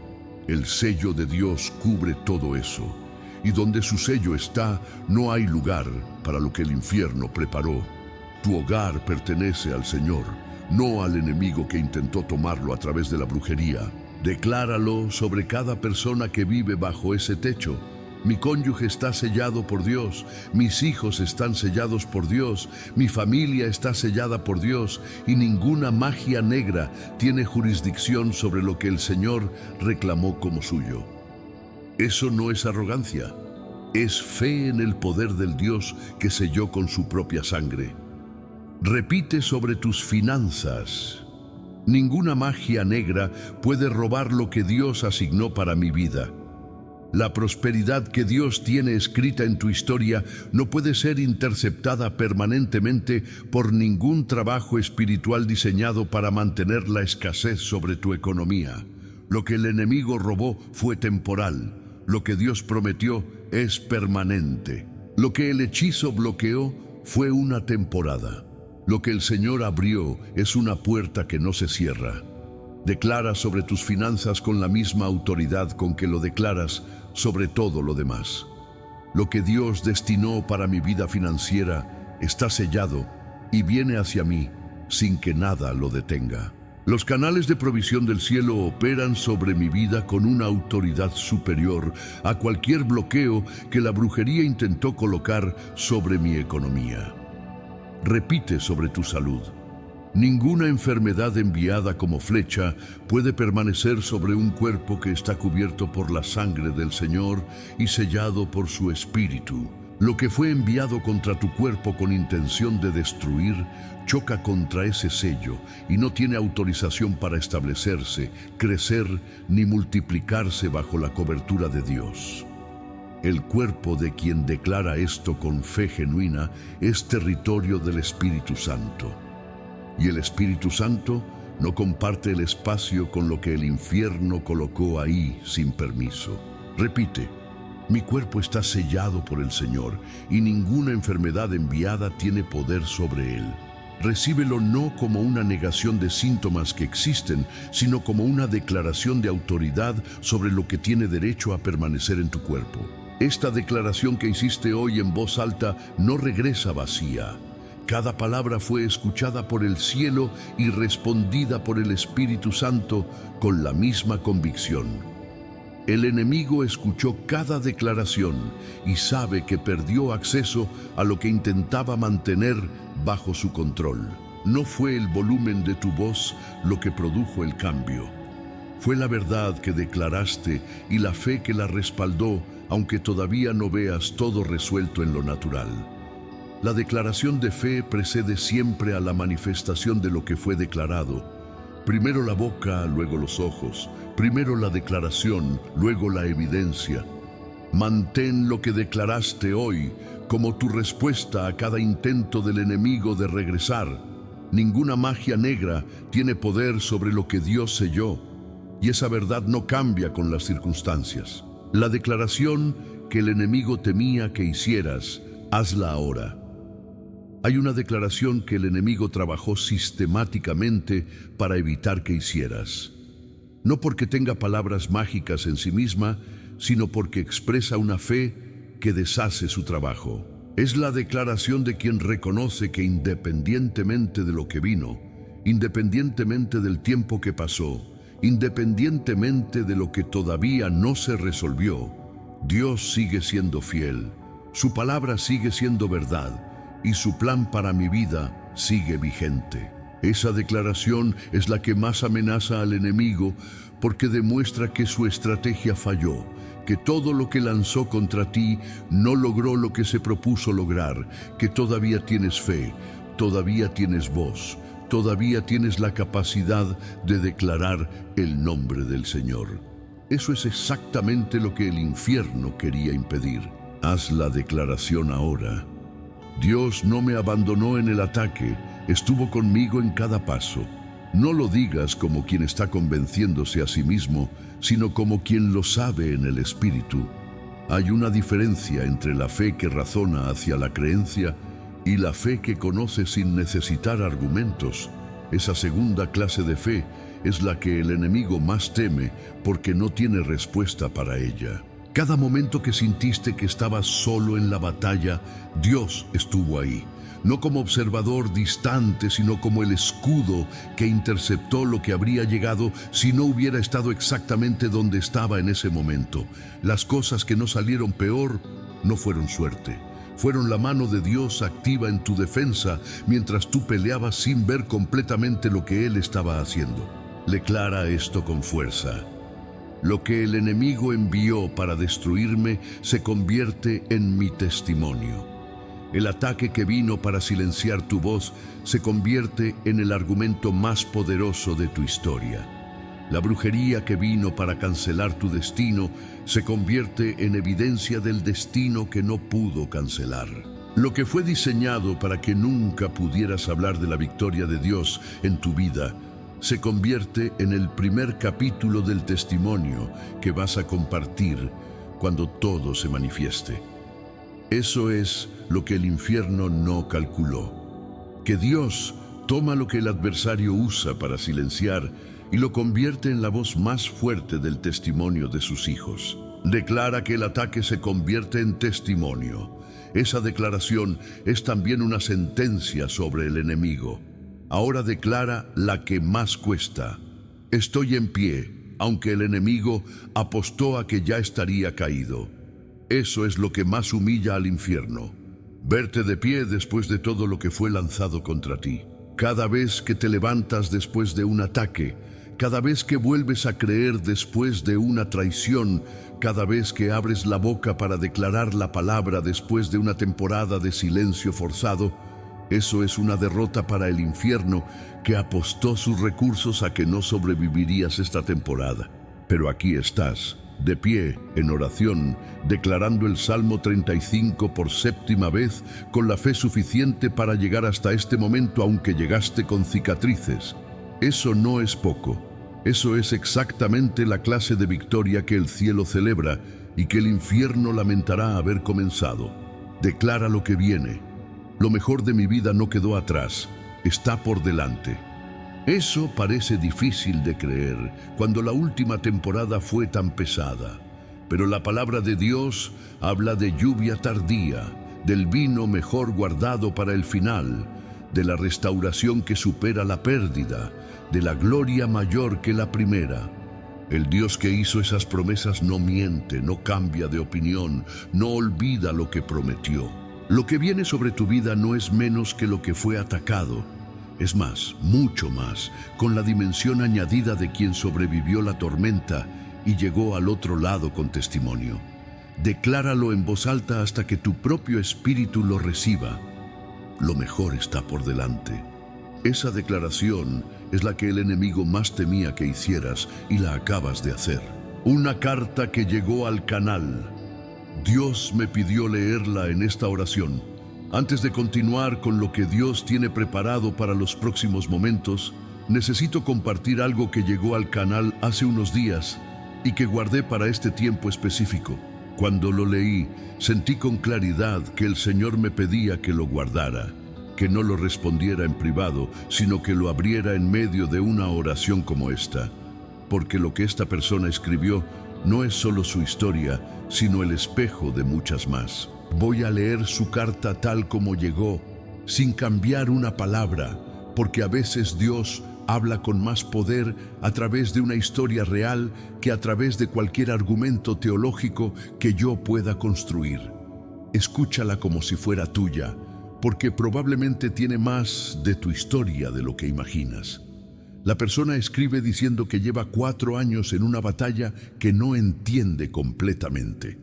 El sello de Dios cubre todo eso, y donde su sello está, no hay lugar para lo que el infierno preparó. Tu hogar pertenece al Señor, no al enemigo que intentó tomarlo a través de la brujería. Decláralo sobre cada persona que vive bajo ese techo: mi cónyuge está sellado por Dios, mis hijos están sellados por Dios, mi familia está sellada por Dios, y ninguna magia negra tiene jurisdicción sobre lo que el Señor reclamó como suyo. Eso no es arrogancia, es fe en el poder del Dios que selló con su propia sangre. Repite sobre tus finanzas: ninguna magia negra puede robar lo que Dios asignó para mi vida. La prosperidad que Dios tiene escrita en tu historia no puede ser interceptada permanentemente por ningún trabajo espiritual diseñado para mantener la escasez sobre tu economía. Lo que el enemigo robó fue temporal. Lo que Dios prometió es permanente. Lo que el hechizo bloqueó fue una temporada. Lo que el Señor abrió es una puerta que no se cierra. Declara sobre tus finanzas con la misma autoridad con que lo declaras sobre todo lo demás. Lo que Dios destinó para mi vida financiera está sellado y viene hacia mí sin que nada lo detenga. Los canales de provisión del cielo operan sobre mi vida con una autoridad superior a cualquier bloqueo que la brujería intentó colocar sobre mi economía. Repite sobre tu salud: ninguna enfermedad enviada como flecha puede permanecer sobre un cuerpo que está cubierto por la sangre del Señor y sellado por su Espíritu. Lo que fue enviado contra tu cuerpo con intención de destruir, choca contra ese sello y no tiene autorización para establecerse, crecer ni multiplicarse bajo la cobertura de Dios. El cuerpo de quien declara esto con fe genuina es territorio del Espíritu Santo. Y el Espíritu Santo no comparte el espacio con lo que el infierno colocó ahí sin permiso. Repite: mi cuerpo está sellado por el Señor y ninguna enfermedad enviada tiene poder sobre él. Recíbelo no como una negación de síntomas que existen, sino como una declaración de autoridad sobre lo que tiene derecho a permanecer en tu cuerpo. Esta declaración que hiciste hoy en voz alta no regresa vacía. Cada palabra fue escuchada por el cielo y respondida por el Espíritu Santo con la misma convicción. El enemigo escuchó cada declaración y sabe que perdió acceso a lo que intentaba mantener bajo su control. No fue el volumen de tu voz lo que produjo el cambio. Fue la verdad que declaraste y la fe que la respaldó, aunque todavía no veas todo resuelto en lo natural. La declaración de fe precede siempre a la manifestación de lo que fue declarado. Primero la boca, luego los ojos. Primero la declaración, luego la evidencia. Mantén lo que declaraste hoy como tu respuesta a cada intento del enemigo de regresar. Ninguna magia negra tiene poder sobre lo que Dios selló, y esa verdad no cambia con las circunstancias. La declaración que el enemigo temía que hicieras, hazla ahora. Hay una declaración que el enemigo trabajó sistemáticamente para evitar que hicieras. No porque tenga palabras mágicas en sí misma, sino porque expresa una fe que deshace su trabajo. Es la declaración de quien reconoce que independientemente de lo que vino, independientemente del tiempo que pasó, independientemente de lo que todavía no se resolvió, Dios sigue siendo fiel, su palabra sigue siendo verdad y su plan para mi vida sigue vigente. Esa declaración es la que más amenaza al enemigo porque demuestra que su estrategia falló, que todo lo que lanzó contra ti no logró lo que se propuso lograr, que todavía tienes fe, todavía tienes voz, todavía tienes la capacidad de declarar el nombre del Señor. Eso es exactamente lo que el infierno quería impedir. Haz la declaración ahora. Dios no me abandonó en el ataque, estuvo conmigo en cada paso. No lo digas como quien está convenciéndose a sí mismo, sino como quien lo sabe en el Espíritu. Hay una diferencia entre la fe que razona hacia la creencia y la fe que conoce sin necesitar argumentos. Esa segunda clase de fe es la que el enemigo más teme porque no tiene respuesta para ella. Cada momento que sintiste que estabas solo en la batalla, Dios estuvo ahí. No como observador distante, sino como el escudo que interceptó lo que habría llegado si no hubiera estado exactamente donde estaba en ese momento. Las cosas que no salieron peor no fueron suerte. Fueron la mano de Dios activa en tu defensa mientras tú peleabas sin ver completamente lo que Él estaba haciendo. Declara esto con fuerza. Lo que el enemigo envió para destruirme se convierte en mi testimonio. El ataque que vino para silenciar tu voz se convierte en el argumento más poderoso de tu historia. La brujería que vino para cancelar tu destino se convierte en evidencia del destino que no pudo cancelar. Lo que fue diseñado para que nunca pudieras hablar de la victoria de Dios en tu vida se convierte en el primer capítulo del testimonio que vas a compartir cuando todo se manifieste. Eso es lo que el infierno no calculó. Que Dios toma lo que el adversario usa para silenciar y lo convierte en la voz más fuerte del testimonio de sus hijos. Declara que el ataque se convierte en testimonio. Esa declaración es también una sentencia sobre el enemigo. Ahora declara la que más cuesta. Estoy en pie, aunque el enemigo apostó a que ya estaría caído. Eso es lo que más humilla al infierno. Verte de pie después de todo lo que fue lanzado contra ti. Cada vez que te levantas después de un ataque, cada vez que vuelves a creer después de una traición, cada vez que abres la boca para declarar la palabra después de una temporada de silencio forzado, eso es una derrota para el infierno que apostó sus recursos a que no sobrevivirías esta temporada. Pero aquí estás, de pie, en oración, declarando el Salmo 35 por séptima vez, con la fe suficiente para llegar hasta este momento aunque llegaste con cicatrices. Eso no es poco. Eso es exactamente la clase de victoria que el cielo celebra y que el infierno lamentará haber comenzado. Declara lo que viene. Lo mejor de mi vida no quedó atrás, está por delante. Eso parece difícil de creer cuando la última temporada fue tan pesada. Pero la palabra de Dios habla de lluvia tardía, del vino mejor guardado para el final, de la restauración que supera la pérdida, de la gloria mayor que la primera. El Dios que hizo esas promesas no miente, no cambia de opinión, no olvida lo que prometió. Lo que viene sobre tu vida no es menos que lo que fue atacado. Es más, mucho más, con la dimensión añadida de quien sobrevivió la tormenta y llegó al otro lado con testimonio. Decláralo en voz alta hasta que tu propio espíritu lo reciba. Lo mejor está por delante. Esa declaración es la que el enemigo más temía que hicieras y la acabas de hacer. Una carta que llegó al canal. Dios me pidió leerla en esta oración. Antes de continuar con lo que Dios tiene preparado para los próximos momentos, necesito compartir algo que llegó al canal hace unos días y que guardé para este tiempo específico. Cuando lo leí, sentí con claridad que el Señor me pedía que lo guardara, que no lo respondiera en privado, sino que lo abriera en medio de una oración como esta. Porque lo que esta persona escribió no es solo su historia, sino el espejo de muchas más. Voy a leer su carta tal como llegó, sin cambiar una palabra, porque a veces Dios habla con más poder a través de una historia real que a través de cualquier argumento teológico que yo pueda construir. Escúchala como si fuera tuya, porque probablemente tiene más de tu historia de lo que imaginas. La persona escribe diciendo que lleva 4 años en una batalla que no entiende completamente.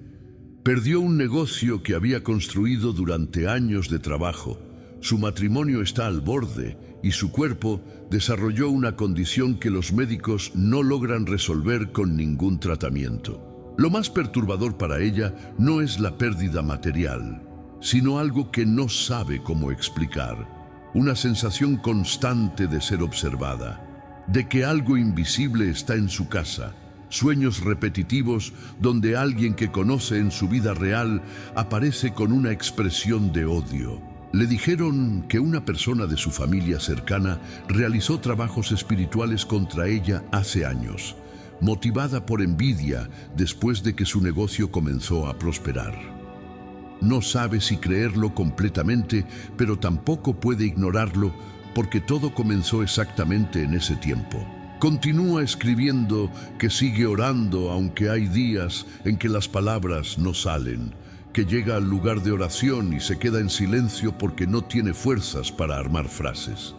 Perdió un negocio que había construido durante años de trabajo. Su matrimonio está al borde y su cuerpo desarrolló una condición que los médicos no logran resolver con ningún tratamiento. Lo más perturbador para ella no es la pérdida material, sino algo que no sabe cómo explicar. Una sensación constante de ser observada, de que algo invisible está en su casa. Sueños repetitivos donde alguien que conoce en su vida real aparece con una expresión de odio. Le dijeron que una persona de su familia cercana realizó trabajos espirituales contra ella hace años, motivada por envidia después de que su negocio comenzó a prosperar. No sabe si creerlo completamente, pero tampoco puede ignorarlo porque todo comenzó exactamente en ese tiempo. Continúa escribiendo que sigue orando aunque hay días en que las palabras no salen, que llega al lugar de oración y se queda en silencio porque no tiene fuerzas para armar frases.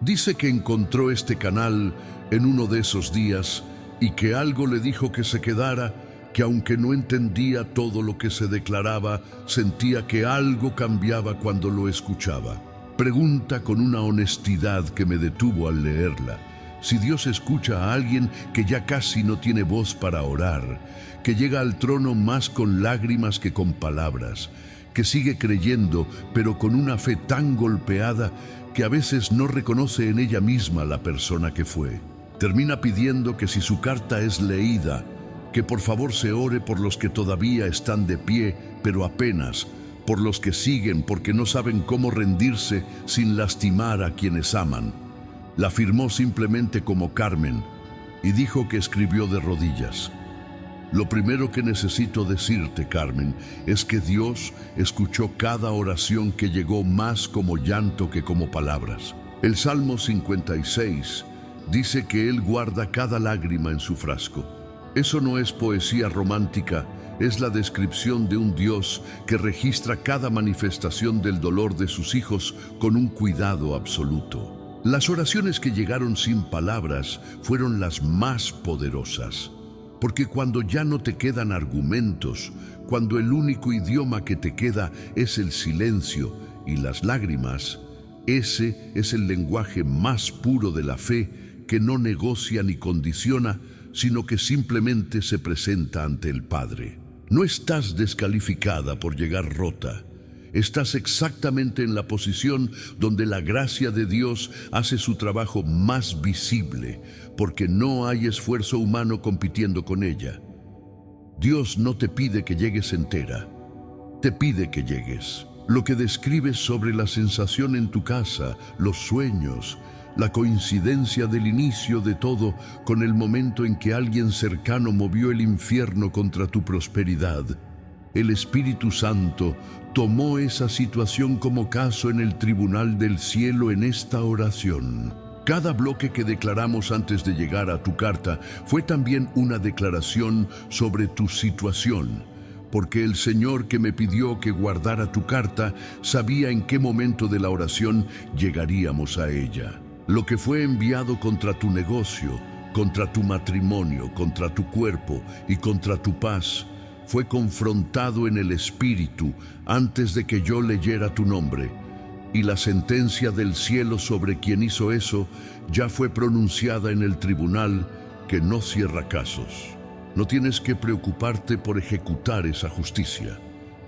Dice que encontró este canal en uno de esos días y que algo le dijo que se quedara, que aunque no entendía todo lo que se declaraba, sentía que algo cambiaba cuando lo escuchaba. Pregunta con una honestidad que me detuvo al leerla. Si Dios escucha a alguien que ya casi no tiene voz para orar, que llega al trono más con lágrimas que con palabras, que sigue creyendo pero con una fe tan golpeada que a veces no reconoce en ella misma la persona que fue. Termina pidiendo que si su carta es leída, que por favor se ore por los que todavía están de pie, pero apenas, por los que siguen porque no saben cómo rendirse sin lastimar a quienes aman. La firmó simplemente como Carmen y dijo que escribió de rodillas. Lo primero que necesito decirte, Carmen, es que Dios escuchó cada oración que llegó más como llanto que como palabras. El Salmo 56 dice que Él guarda cada lágrima en su frasco. Eso no es poesía romántica, es la descripción de un Dios que registra cada manifestación del dolor de sus hijos con un cuidado absoluto. Las oraciones que llegaron sin palabras fueron las más poderosas, porque cuando ya no te quedan argumentos, cuando el único idioma que te queda es el silencio y las lágrimas, ese es el lenguaje más puro de la fe que no negocia ni condiciona, sino que simplemente se presenta ante el Padre. No estás descalificada por llegar rota. Estás exactamente en la posición donde la gracia de Dios hace su trabajo más visible, porque no hay esfuerzo humano compitiendo con ella. Dios no te pide que llegues entera, te pide que llegues. Lo que describes sobre la sensación en tu casa, los sueños, la coincidencia del inicio de todo con el momento en que alguien cercano movió el infierno contra tu prosperidad. El Espíritu Santo tomó esa situación como caso en el tribunal del cielo en esta oración. Cada bloque que declaramos antes de llegar a tu carta fue también una declaración sobre tu situación, porque el Señor que me pidió que guardara tu carta sabía en qué momento de la oración llegaríamos a ella. Lo que fue enviado contra tu negocio, contra tu matrimonio, contra tu cuerpo y contra tu paz, fue confrontado en el Espíritu antes de que yo leyera tu nombre. Y la sentencia del cielo sobre quien hizo eso ya fue pronunciada en el tribunal que no cierra casos. No tienes que preocuparte por ejecutar esa justicia.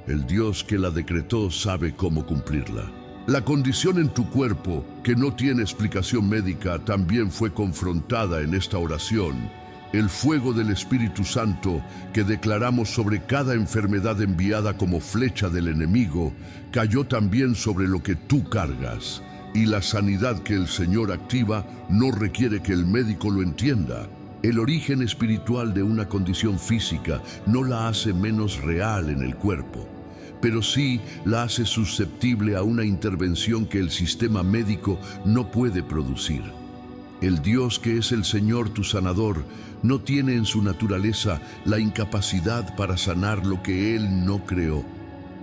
El Dios que la decretó sabe cómo cumplirla. La condición en tu cuerpo, que no tiene explicación médica, también fue confrontada en esta oración. El fuego del Espíritu Santo que declaramos sobre cada enfermedad enviada como flecha del enemigo, cayó también sobre lo que tú cargas. Y la sanidad que el Señor activa no requiere que el médico lo entienda. El origen espiritual de una condición física no la hace menos real en el cuerpo, pero sí la hace susceptible a una intervención que el sistema médico no puede producir. El Dios que es el Señor tu sanador no tiene en su naturaleza la incapacidad para sanar lo que Él no creó.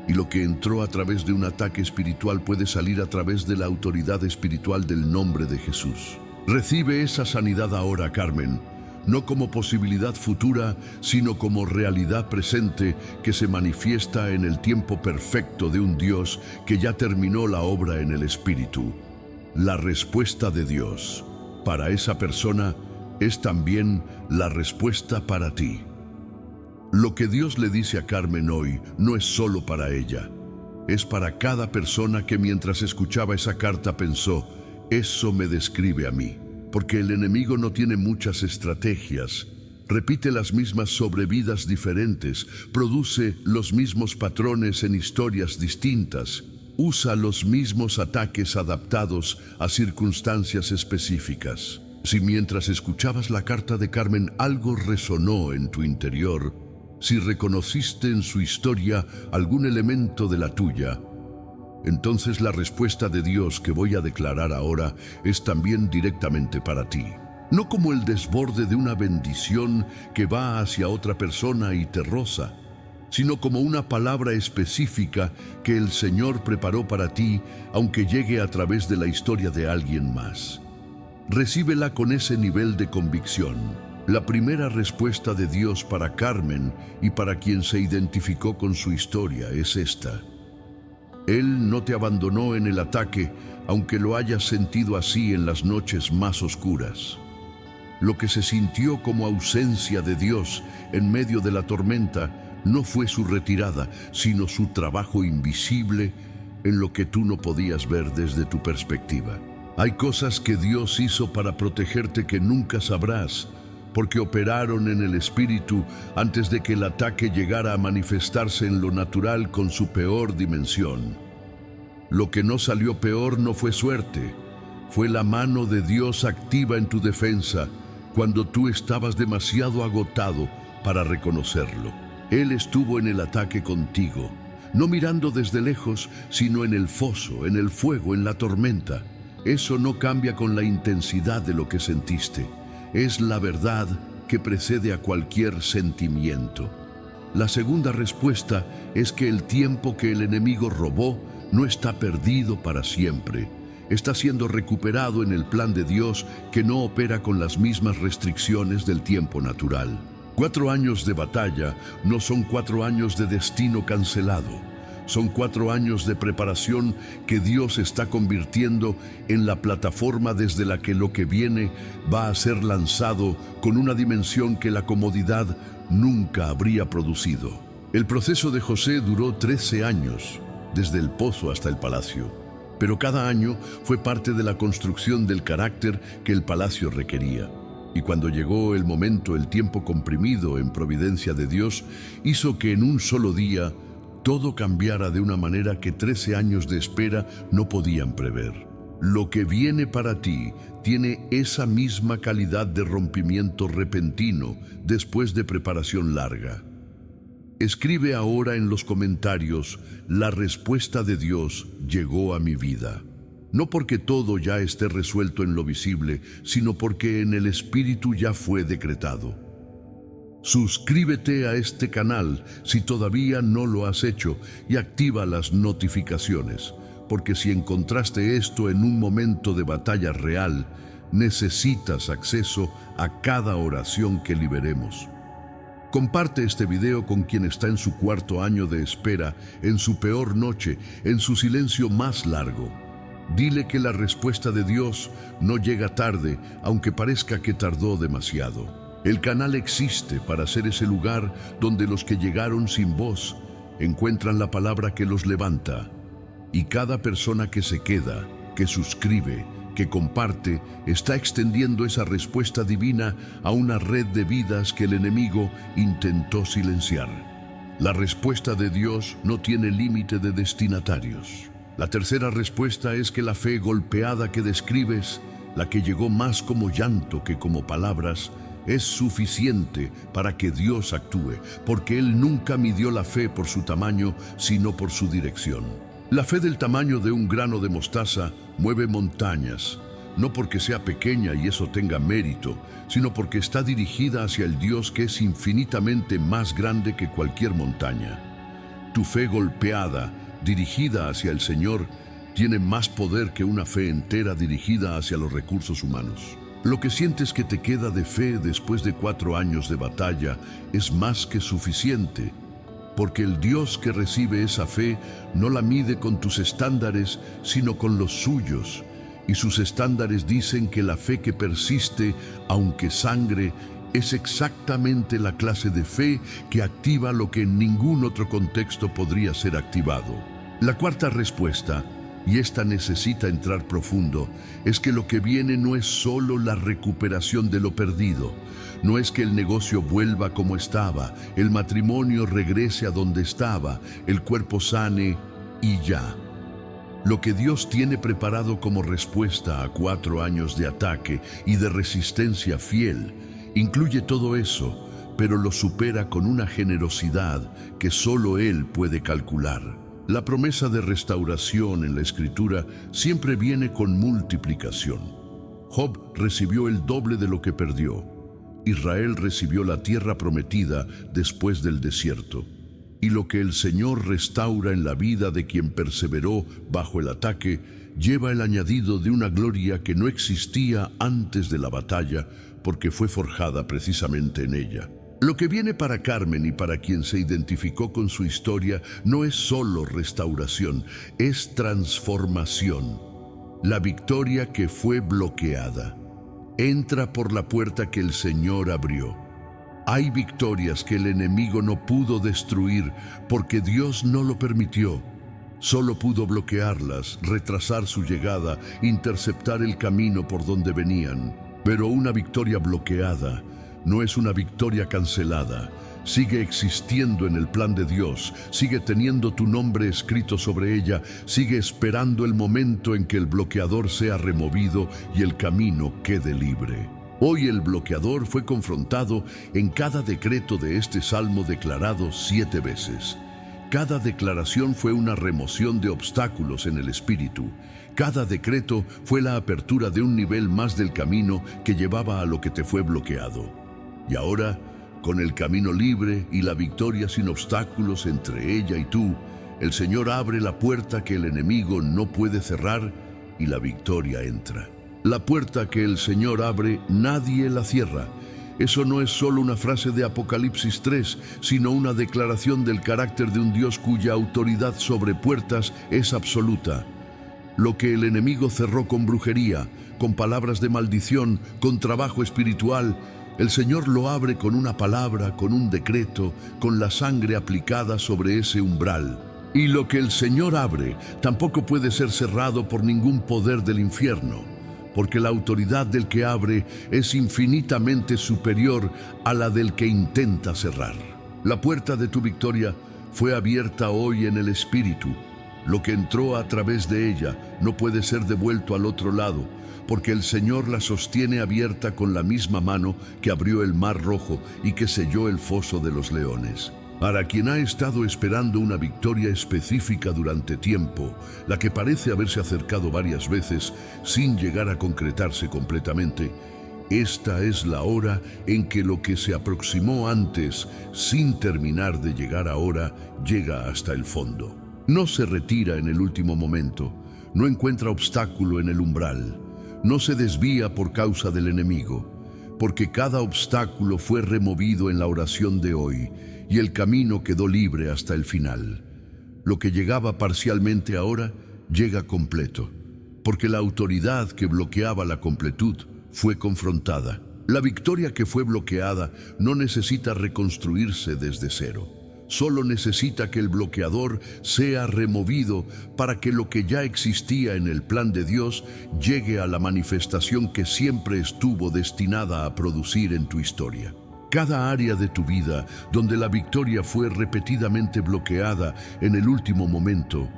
Y lo que entró a través de un ataque espiritual puede salir a través de la autoridad espiritual del nombre de Jesús. Recibe esa sanidad ahora, Carmen, no como posibilidad futura, sino como realidad presente que se manifiesta en el tiempo perfecto de un Dios que ya terminó la obra en el Espíritu. La respuesta de Dios para esa persona es también la respuesta para ti. Lo que Dios le dice a Carmen hoy no es solo para ella, es para cada persona que mientras escuchaba esa carta pensó, eso me describe a mí. Porque el enemigo no tiene muchas estrategias, repite las mismas sobre vidas diferentes, produce los mismos patrones en historias distintas, usa los mismos ataques adaptados a circunstancias específicas. Si mientras escuchabas la carta de Carmen algo resonó en tu interior, si reconociste en su historia algún elemento de la tuya, entonces la respuesta de Dios que voy a declarar ahora es también directamente para ti. No como el desborde de una bendición que va hacia otra persona y te roza, sino como una palabra específica que el Señor preparó para ti, aunque llegue a través de la historia de alguien más. Recíbela con ese nivel de convicción. La primera respuesta de Dios para Carmen y para quien se identificó con su historia es esta. Él no te abandonó en el ataque, aunque lo hayas sentido así en las noches más oscuras. Lo que se sintió como ausencia de Dios en medio de la tormenta no fue su retirada, sino su trabajo invisible en lo que tú no podías ver desde tu perspectiva. Hay cosas que Dios hizo para protegerte que nunca sabrás, porque operaron en el espíritu antes de que el ataque llegara a manifestarse en lo natural con su peor dimensión. Lo que no salió peor no fue suerte, fue la mano de Dios activa en tu defensa cuando tú estabas demasiado agotado para reconocerlo. Él estuvo en el ataque contigo, no mirando desde lejos, sino en el foso, en el fuego, en la tormenta. Eso no cambia con la intensidad de lo que sentiste. Es la verdad que precede a cualquier sentimiento. La segunda respuesta es que el tiempo que el enemigo robó no está perdido para siempre. Está siendo recuperado en el plan de Dios que no opera con las mismas restricciones del tiempo natural. 4 años de batalla no son 4 años de destino cancelado. Son 4 años de preparación que Dios está convirtiendo en la plataforma desde la que lo que viene va a ser lanzado con una dimensión que la comodidad nunca habría producido. El proceso de José duró 13 años, desde el pozo hasta el palacio, pero cada año fue parte de la construcción del carácter que el palacio requería. Y cuando llegó el momento, el tiempo comprimido en providencia de Dios hizo que en un solo día todo cambiara de una manera que 13 años de espera no podían prever. Lo que viene para ti tiene esa misma calidad de rompimiento repentino después de preparación larga. Escribe ahora en los comentarios, la respuesta de Dios llegó a mi vida. No porque todo ya esté resuelto en lo visible, sino porque en el Espíritu ya fue decretado. Suscríbete a este canal si todavía no lo has hecho y activa las notificaciones, porque si encontraste esto en un momento de batalla real, necesitas acceso a cada oración que liberemos. Comparte este video con quien está en su cuarto año de espera, en su peor noche, en su silencio más largo. Dile que la respuesta de Dios no llega tarde, aunque parezca que tardó demasiado. El canal existe para ser ese lugar donde los que llegaron sin voz encuentran la palabra que los levanta. Y cada persona que se queda, que suscribe, que comparte, está extendiendo esa respuesta divina a una red de vidas que el enemigo intentó silenciar. La respuesta de Dios no tiene límite de destinatarios. La tercera respuesta es que la fe golpeada que describes, la que llegó más como llanto que como palabras, es suficiente para que Dios actúe, porque Él nunca midió la fe por su tamaño, sino por su dirección. La fe del tamaño de un grano de mostaza mueve montañas, no porque sea pequeña y eso tenga mérito, sino porque está dirigida hacia el Dios que es infinitamente más grande que cualquier montaña. Tu fe golpeada, dirigida hacia el Señor, tiene más poder que una fe entera dirigida hacia los recursos humanos. Lo que sientes que te queda de fe después de 4 años de batalla es más que suficiente, porque el Dios que recibe esa fe no la mide con tus estándares, sino con los suyos, y sus estándares dicen que la fe que persiste, aunque sangre, es exactamente la clase de fe que activa lo que en ningún otro contexto podría ser activado. La cuarta respuesta, y esta necesita entrar profundo, es que lo que viene no es solo la recuperación de lo perdido. No es que el negocio vuelva como estaba, el matrimonio regrese a donde estaba, el cuerpo sane y ya. Lo que Dios tiene preparado como respuesta a 4 años de ataque y de resistencia fiel, incluye todo eso, pero lo supera con una generosidad que solo Él puede calcular. La promesa de restauración en la Escritura siempre viene con multiplicación. Job recibió el doble de lo que perdió. Israel recibió la tierra prometida después del desierto. Y lo que el Señor restaura en la vida de quien perseveró bajo el ataque, lleva el añadido de una gloria que no existía antes de la batalla, porque fue forjada precisamente en ella. Lo que viene para Carmen y para quien se identificó con su historia no es solo restauración, es transformación. La victoria que fue bloqueada. Entra por la puerta que el Señor abrió. Hay victorias que el enemigo no pudo destruir porque Dios no lo permitió. Solo pudo bloquearlas, retrasar su llegada, interceptar el camino por donde venían. Pero una victoria bloqueada no es una victoria cancelada. Sigue existiendo en el plan de Dios, sigue teniendo tu nombre escrito sobre ella, sigue esperando el momento en que el bloqueador sea removido y el camino quede libre. Hoy el bloqueador fue confrontado en cada decreto de este salmo declarado 7 veces. Cada declaración fue una remoción de obstáculos en el espíritu. Cada decreto fue la apertura de un nivel más del camino que llevaba a lo que te fue bloqueado. Y ahora, con el camino libre y la victoria sin obstáculos entre ella y tú, el Señor abre la puerta que el enemigo no puede cerrar y la victoria entra. La puerta que el Señor abre, nadie la cierra. Eso no es solo una frase de Apocalipsis 3, sino una declaración del carácter de un Dios cuya autoridad sobre puertas es absoluta. Lo que el enemigo cerró con brujería, con palabras de maldición, con trabajo espiritual, el Señor lo abre con una palabra, con un decreto, con la sangre aplicada sobre ese umbral. Y lo que el Señor abre tampoco puede ser cerrado por ningún poder del infierno, porque la autoridad del que abre es infinitamente superior a la del que intenta cerrar. La puerta de tu victoria fue abierta hoy en el Espíritu. Lo que entró a través de ella no puede ser devuelto al otro lado, porque el Señor la sostiene abierta con la misma mano que abrió el Mar Rojo y que selló el foso de los leones. Para quien ha estado esperando una victoria específica durante tiempo, la que parece haberse acercado varias veces sin llegar a concretarse completamente, Esta es la hora en que lo que se aproximó antes, sin terminar de llegar ahora, llega hasta el fondo. No se retira en el último momento, no encuentra obstáculo en el umbral, no se desvía por causa del enemigo, porque cada obstáculo fue removido en la oración de hoy y el camino quedó libre hasta el final. Lo que llegaba parcialmente ahora llega completo, porque la autoridad que bloqueaba la completud fue confrontada. La victoria que fue bloqueada no necesita reconstruirse desde cero. Solo necesita que el bloqueador sea removido para que lo que ya existía en el plan de Dios llegue a la manifestación que siempre estuvo destinada a producir en tu historia. Cada área de tu vida donde la victoria fue repetidamente bloqueada en el último momento,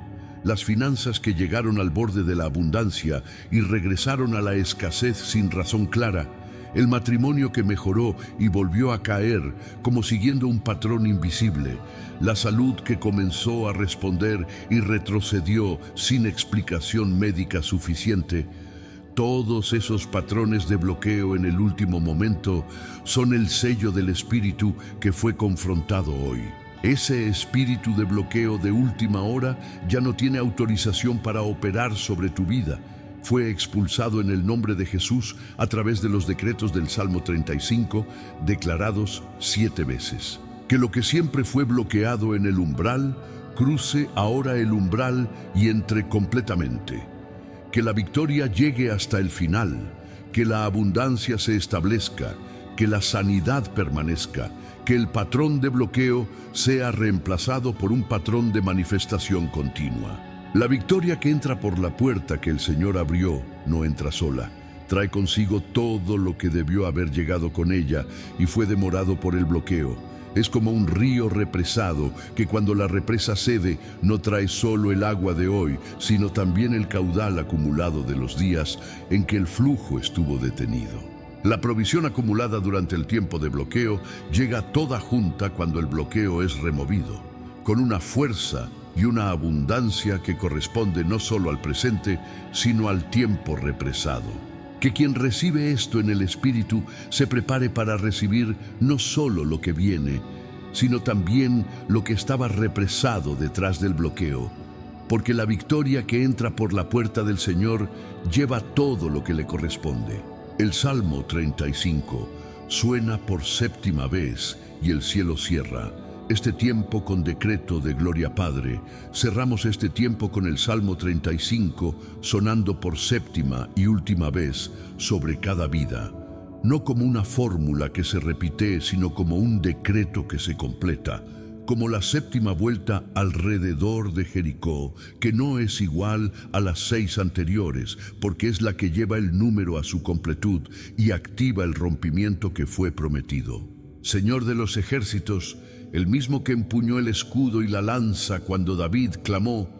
las finanzas que llegaron al borde de la abundancia y regresaron a la escasez sin razón clara, el matrimonio que mejoró y volvió a caer como siguiendo un patrón invisible, la salud que comenzó a responder y retrocedió sin explicación médica suficiente. Todos esos patrones de bloqueo en el último momento son el sello del espíritu que fue confrontado hoy. Ese espíritu de bloqueo de última hora ya no tiene autorización para operar sobre tu vida. Fue expulsado en el nombre de Jesús a través de los decretos del Salmo 35, declarados 7 veces. Que lo que siempre fue bloqueado en el umbral, cruce ahora el umbral y entre completamente. Que la victoria llegue hasta el final, que la abundancia se establezca, que la sanidad permanezca, que el patrón de bloqueo sea reemplazado por un patrón de manifestación continua. La victoria que entra por la puerta que el Señor abrió no entra sola. Trae consigo todo lo que debió haber llegado con ella y fue demorado por el bloqueo. Es como un río represado que cuando la represa cede no trae solo el agua de hoy, sino también el caudal acumulado de los días en que el flujo estuvo detenido. La provisión acumulada durante el tiempo de bloqueo llega toda junta cuando el bloqueo es removido, con una fuerza y una abundancia que corresponde no solo al presente, sino al tiempo represado. Que quien recibe esto en el Espíritu se prepare para recibir no solo lo que viene, sino también lo que estaba represado detrás del bloqueo, porque la victoria que entra por la puerta del Señor lleva todo lo que le corresponde. El Salmo 35 suena por 7ª vez y el cielo cierra. Este tiempo con decreto de Gloria Padre. Cerramos este tiempo con el Salmo 35 sonando por 7ª y última vez sobre cada vida. No como una fórmula que se repite, sino como un decreto que se completa. Como la 7ª vuelta alrededor de Jericó, que no es igual a las 6 anteriores, porque es la que lleva el número a su completud y activa el rompimiento que fue prometido. Señor de los ejércitos, el mismo que empuñó el escudo y la lanza cuando David clamó,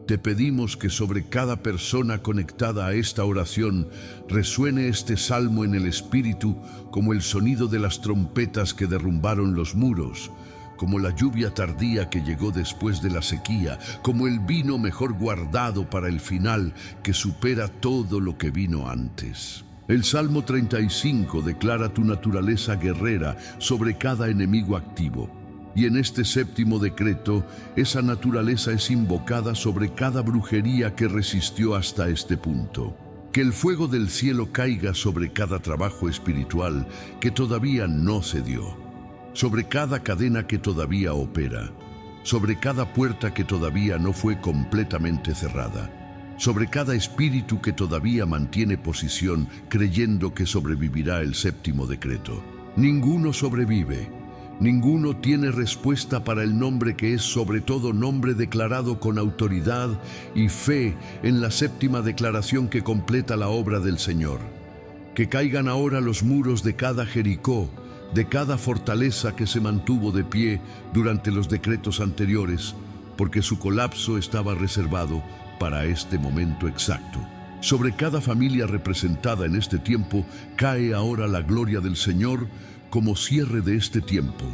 te pedimos que sobre cada persona conectada a esta oración resuene este salmo en el espíritu como el sonido de las trompetas que derrumbaron los muros, como la lluvia tardía que llegó después de la sequía, como el vino mejor guardado para el final que supera todo lo que vino antes. El Salmo 35 declara tu naturaleza guerrera sobre cada enemigo activo. Y en este 7º decreto, esa naturaleza es invocada sobre cada brujería que resistió hasta este punto. Que el fuego del cielo caiga sobre cada trabajo espiritual que todavía no se dio, sobre cada cadena que todavía opera, sobre cada puerta que todavía no fue completamente cerrada, sobre cada espíritu que todavía mantiene posición creyendo que sobrevivirá el 7º decreto. Ninguno sobrevive. Ninguno tiene respuesta para el nombre que es sobre todo nombre declarado con autoridad y fe en la 7ª declaración que completa la obra del Señor. Que caigan ahora los muros de cada Jericó, de cada fortaleza que se mantuvo de pie durante los decretos anteriores, porque su colapso estaba reservado para este momento exacto. Sobre cada familia representada en este tiempo cae ahora la gloria del Señor como cierre de este tiempo.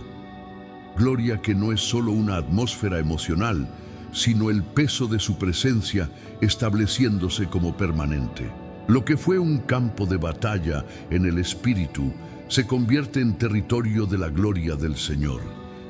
Gloria que no es solo una atmósfera emocional, sino el peso de su presencia estableciéndose como permanente. Lo que fue un campo de batalla en el Espíritu se convierte en territorio de la gloria del Señor.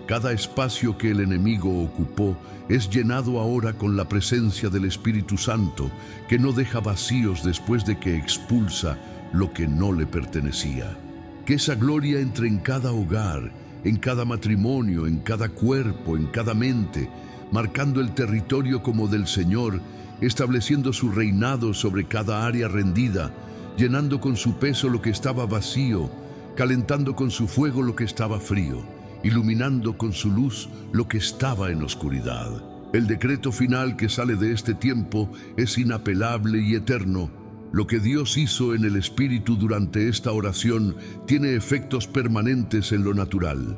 Cada espacio que el enemigo ocupó es llenado ahora con la presencia del Espíritu Santo, que no deja vacíos después de que expulsa lo que no le pertenecía. Que esa gloria entre en cada hogar, en cada matrimonio, en cada cuerpo, en cada mente, marcando el territorio como del Señor, estableciendo su reinado sobre cada área rendida, llenando con su peso lo que estaba vacío, calentando con su fuego lo que estaba frío, iluminando con su luz lo que estaba en oscuridad. El decreto final que sale de este tiempo es inapelable y eterno. Lo que Dios hizo en el Espíritu durante esta oración tiene efectos permanentes en lo natural.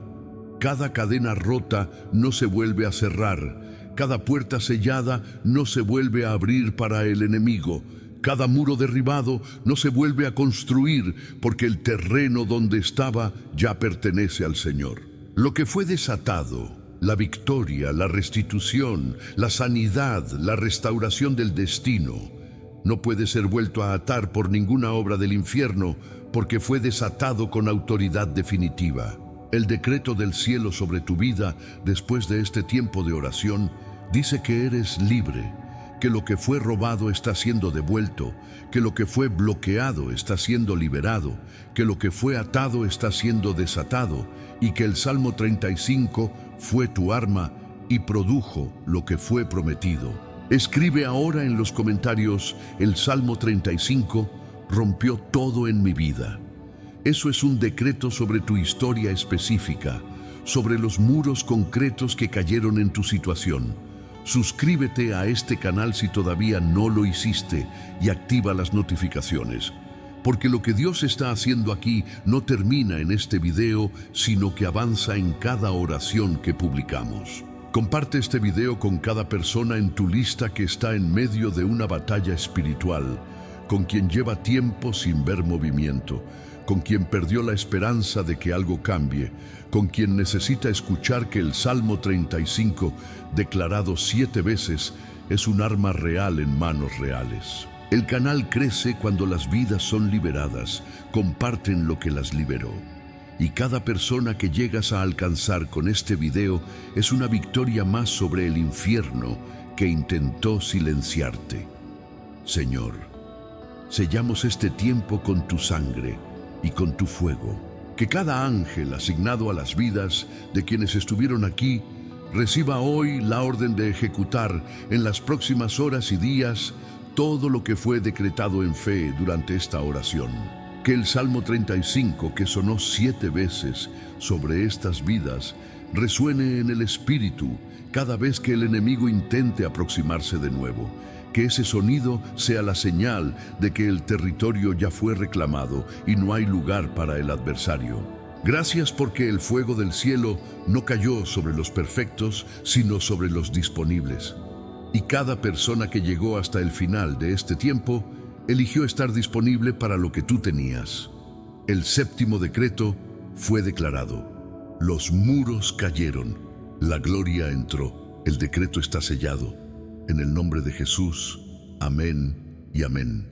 Cada cadena rota no se vuelve a cerrar. Cada puerta sellada no se vuelve a abrir para el enemigo. Cada muro derribado no se vuelve a construir, porque el terreno donde estaba ya pertenece al Señor. Lo que fue desatado, la victoria, la restitución, la sanidad, la restauración del destino, no puede ser vuelto a atar por ninguna obra del infierno, porque fue desatado con autoridad definitiva. El decreto del cielo sobre tu vida después de este tiempo de oración dice que eres libre, que lo que fue robado está siendo devuelto, que lo que fue bloqueado está siendo liberado, que lo que fue atado está siendo desatado, y que el Salmo 35 fue tu arma y produjo lo que fue prometido. Escribe ahora en los comentarios: el Salmo 35 rompió todo en mi vida. Eso es un decreto sobre tu historia específica, sobre los muros concretos que cayeron en tu situación. Suscríbete a este canal si todavía no lo hiciste y activa las notificaciones, porque lo que Dios está haciendo aquí no termina en este video, sino que avanza en cada oración que publicamos. Comparte este video con cada persona en tu lista que está en medio de una batalla espiritual, con quien lleva tiempo sin ver movimiento, con quien perdió la esperanza de que algo cambie, con quien necesita escuchar que el Salmo 35, declarado 7 veces, es un arma real en manos reales. El canal crece cuando las vidas son liberadas, comparten lo que las liberó. Y cada persona que llegas a alcanzar con este video es una victoria más sobre el infierno que intentó silenciarte. Señor, sellamos este tiempo con tu sangre y con tu fuego. Que cada ángel asignado a las vidas de quienes estuvieron aquí reciba hoy la orden de ejecutar en las próximas horas y días todo lo que fue decretado en fe durante esta oración. Que el Salmo 35, que sonó 7 veces sobre estas vidas, resuene en el Espíritu cada vez que el enemigo intente aproximarse de nuevo. Que ese sonido sea la señal de que el territorio ya fue reclamado y no hay lugar para el adversario. Gracias porque el fuego del cielo no cayó sobre los perfectos, sino sobre los disponibles. Y cada persona que llegó hasta el final de este tiempo eligió estar disponible para lo que tú tenías. El 7º decreto fue declarado. Los muros cayeron, la gloria entró, el decreto está sellado. En el nombre de Jesús, amén y amén.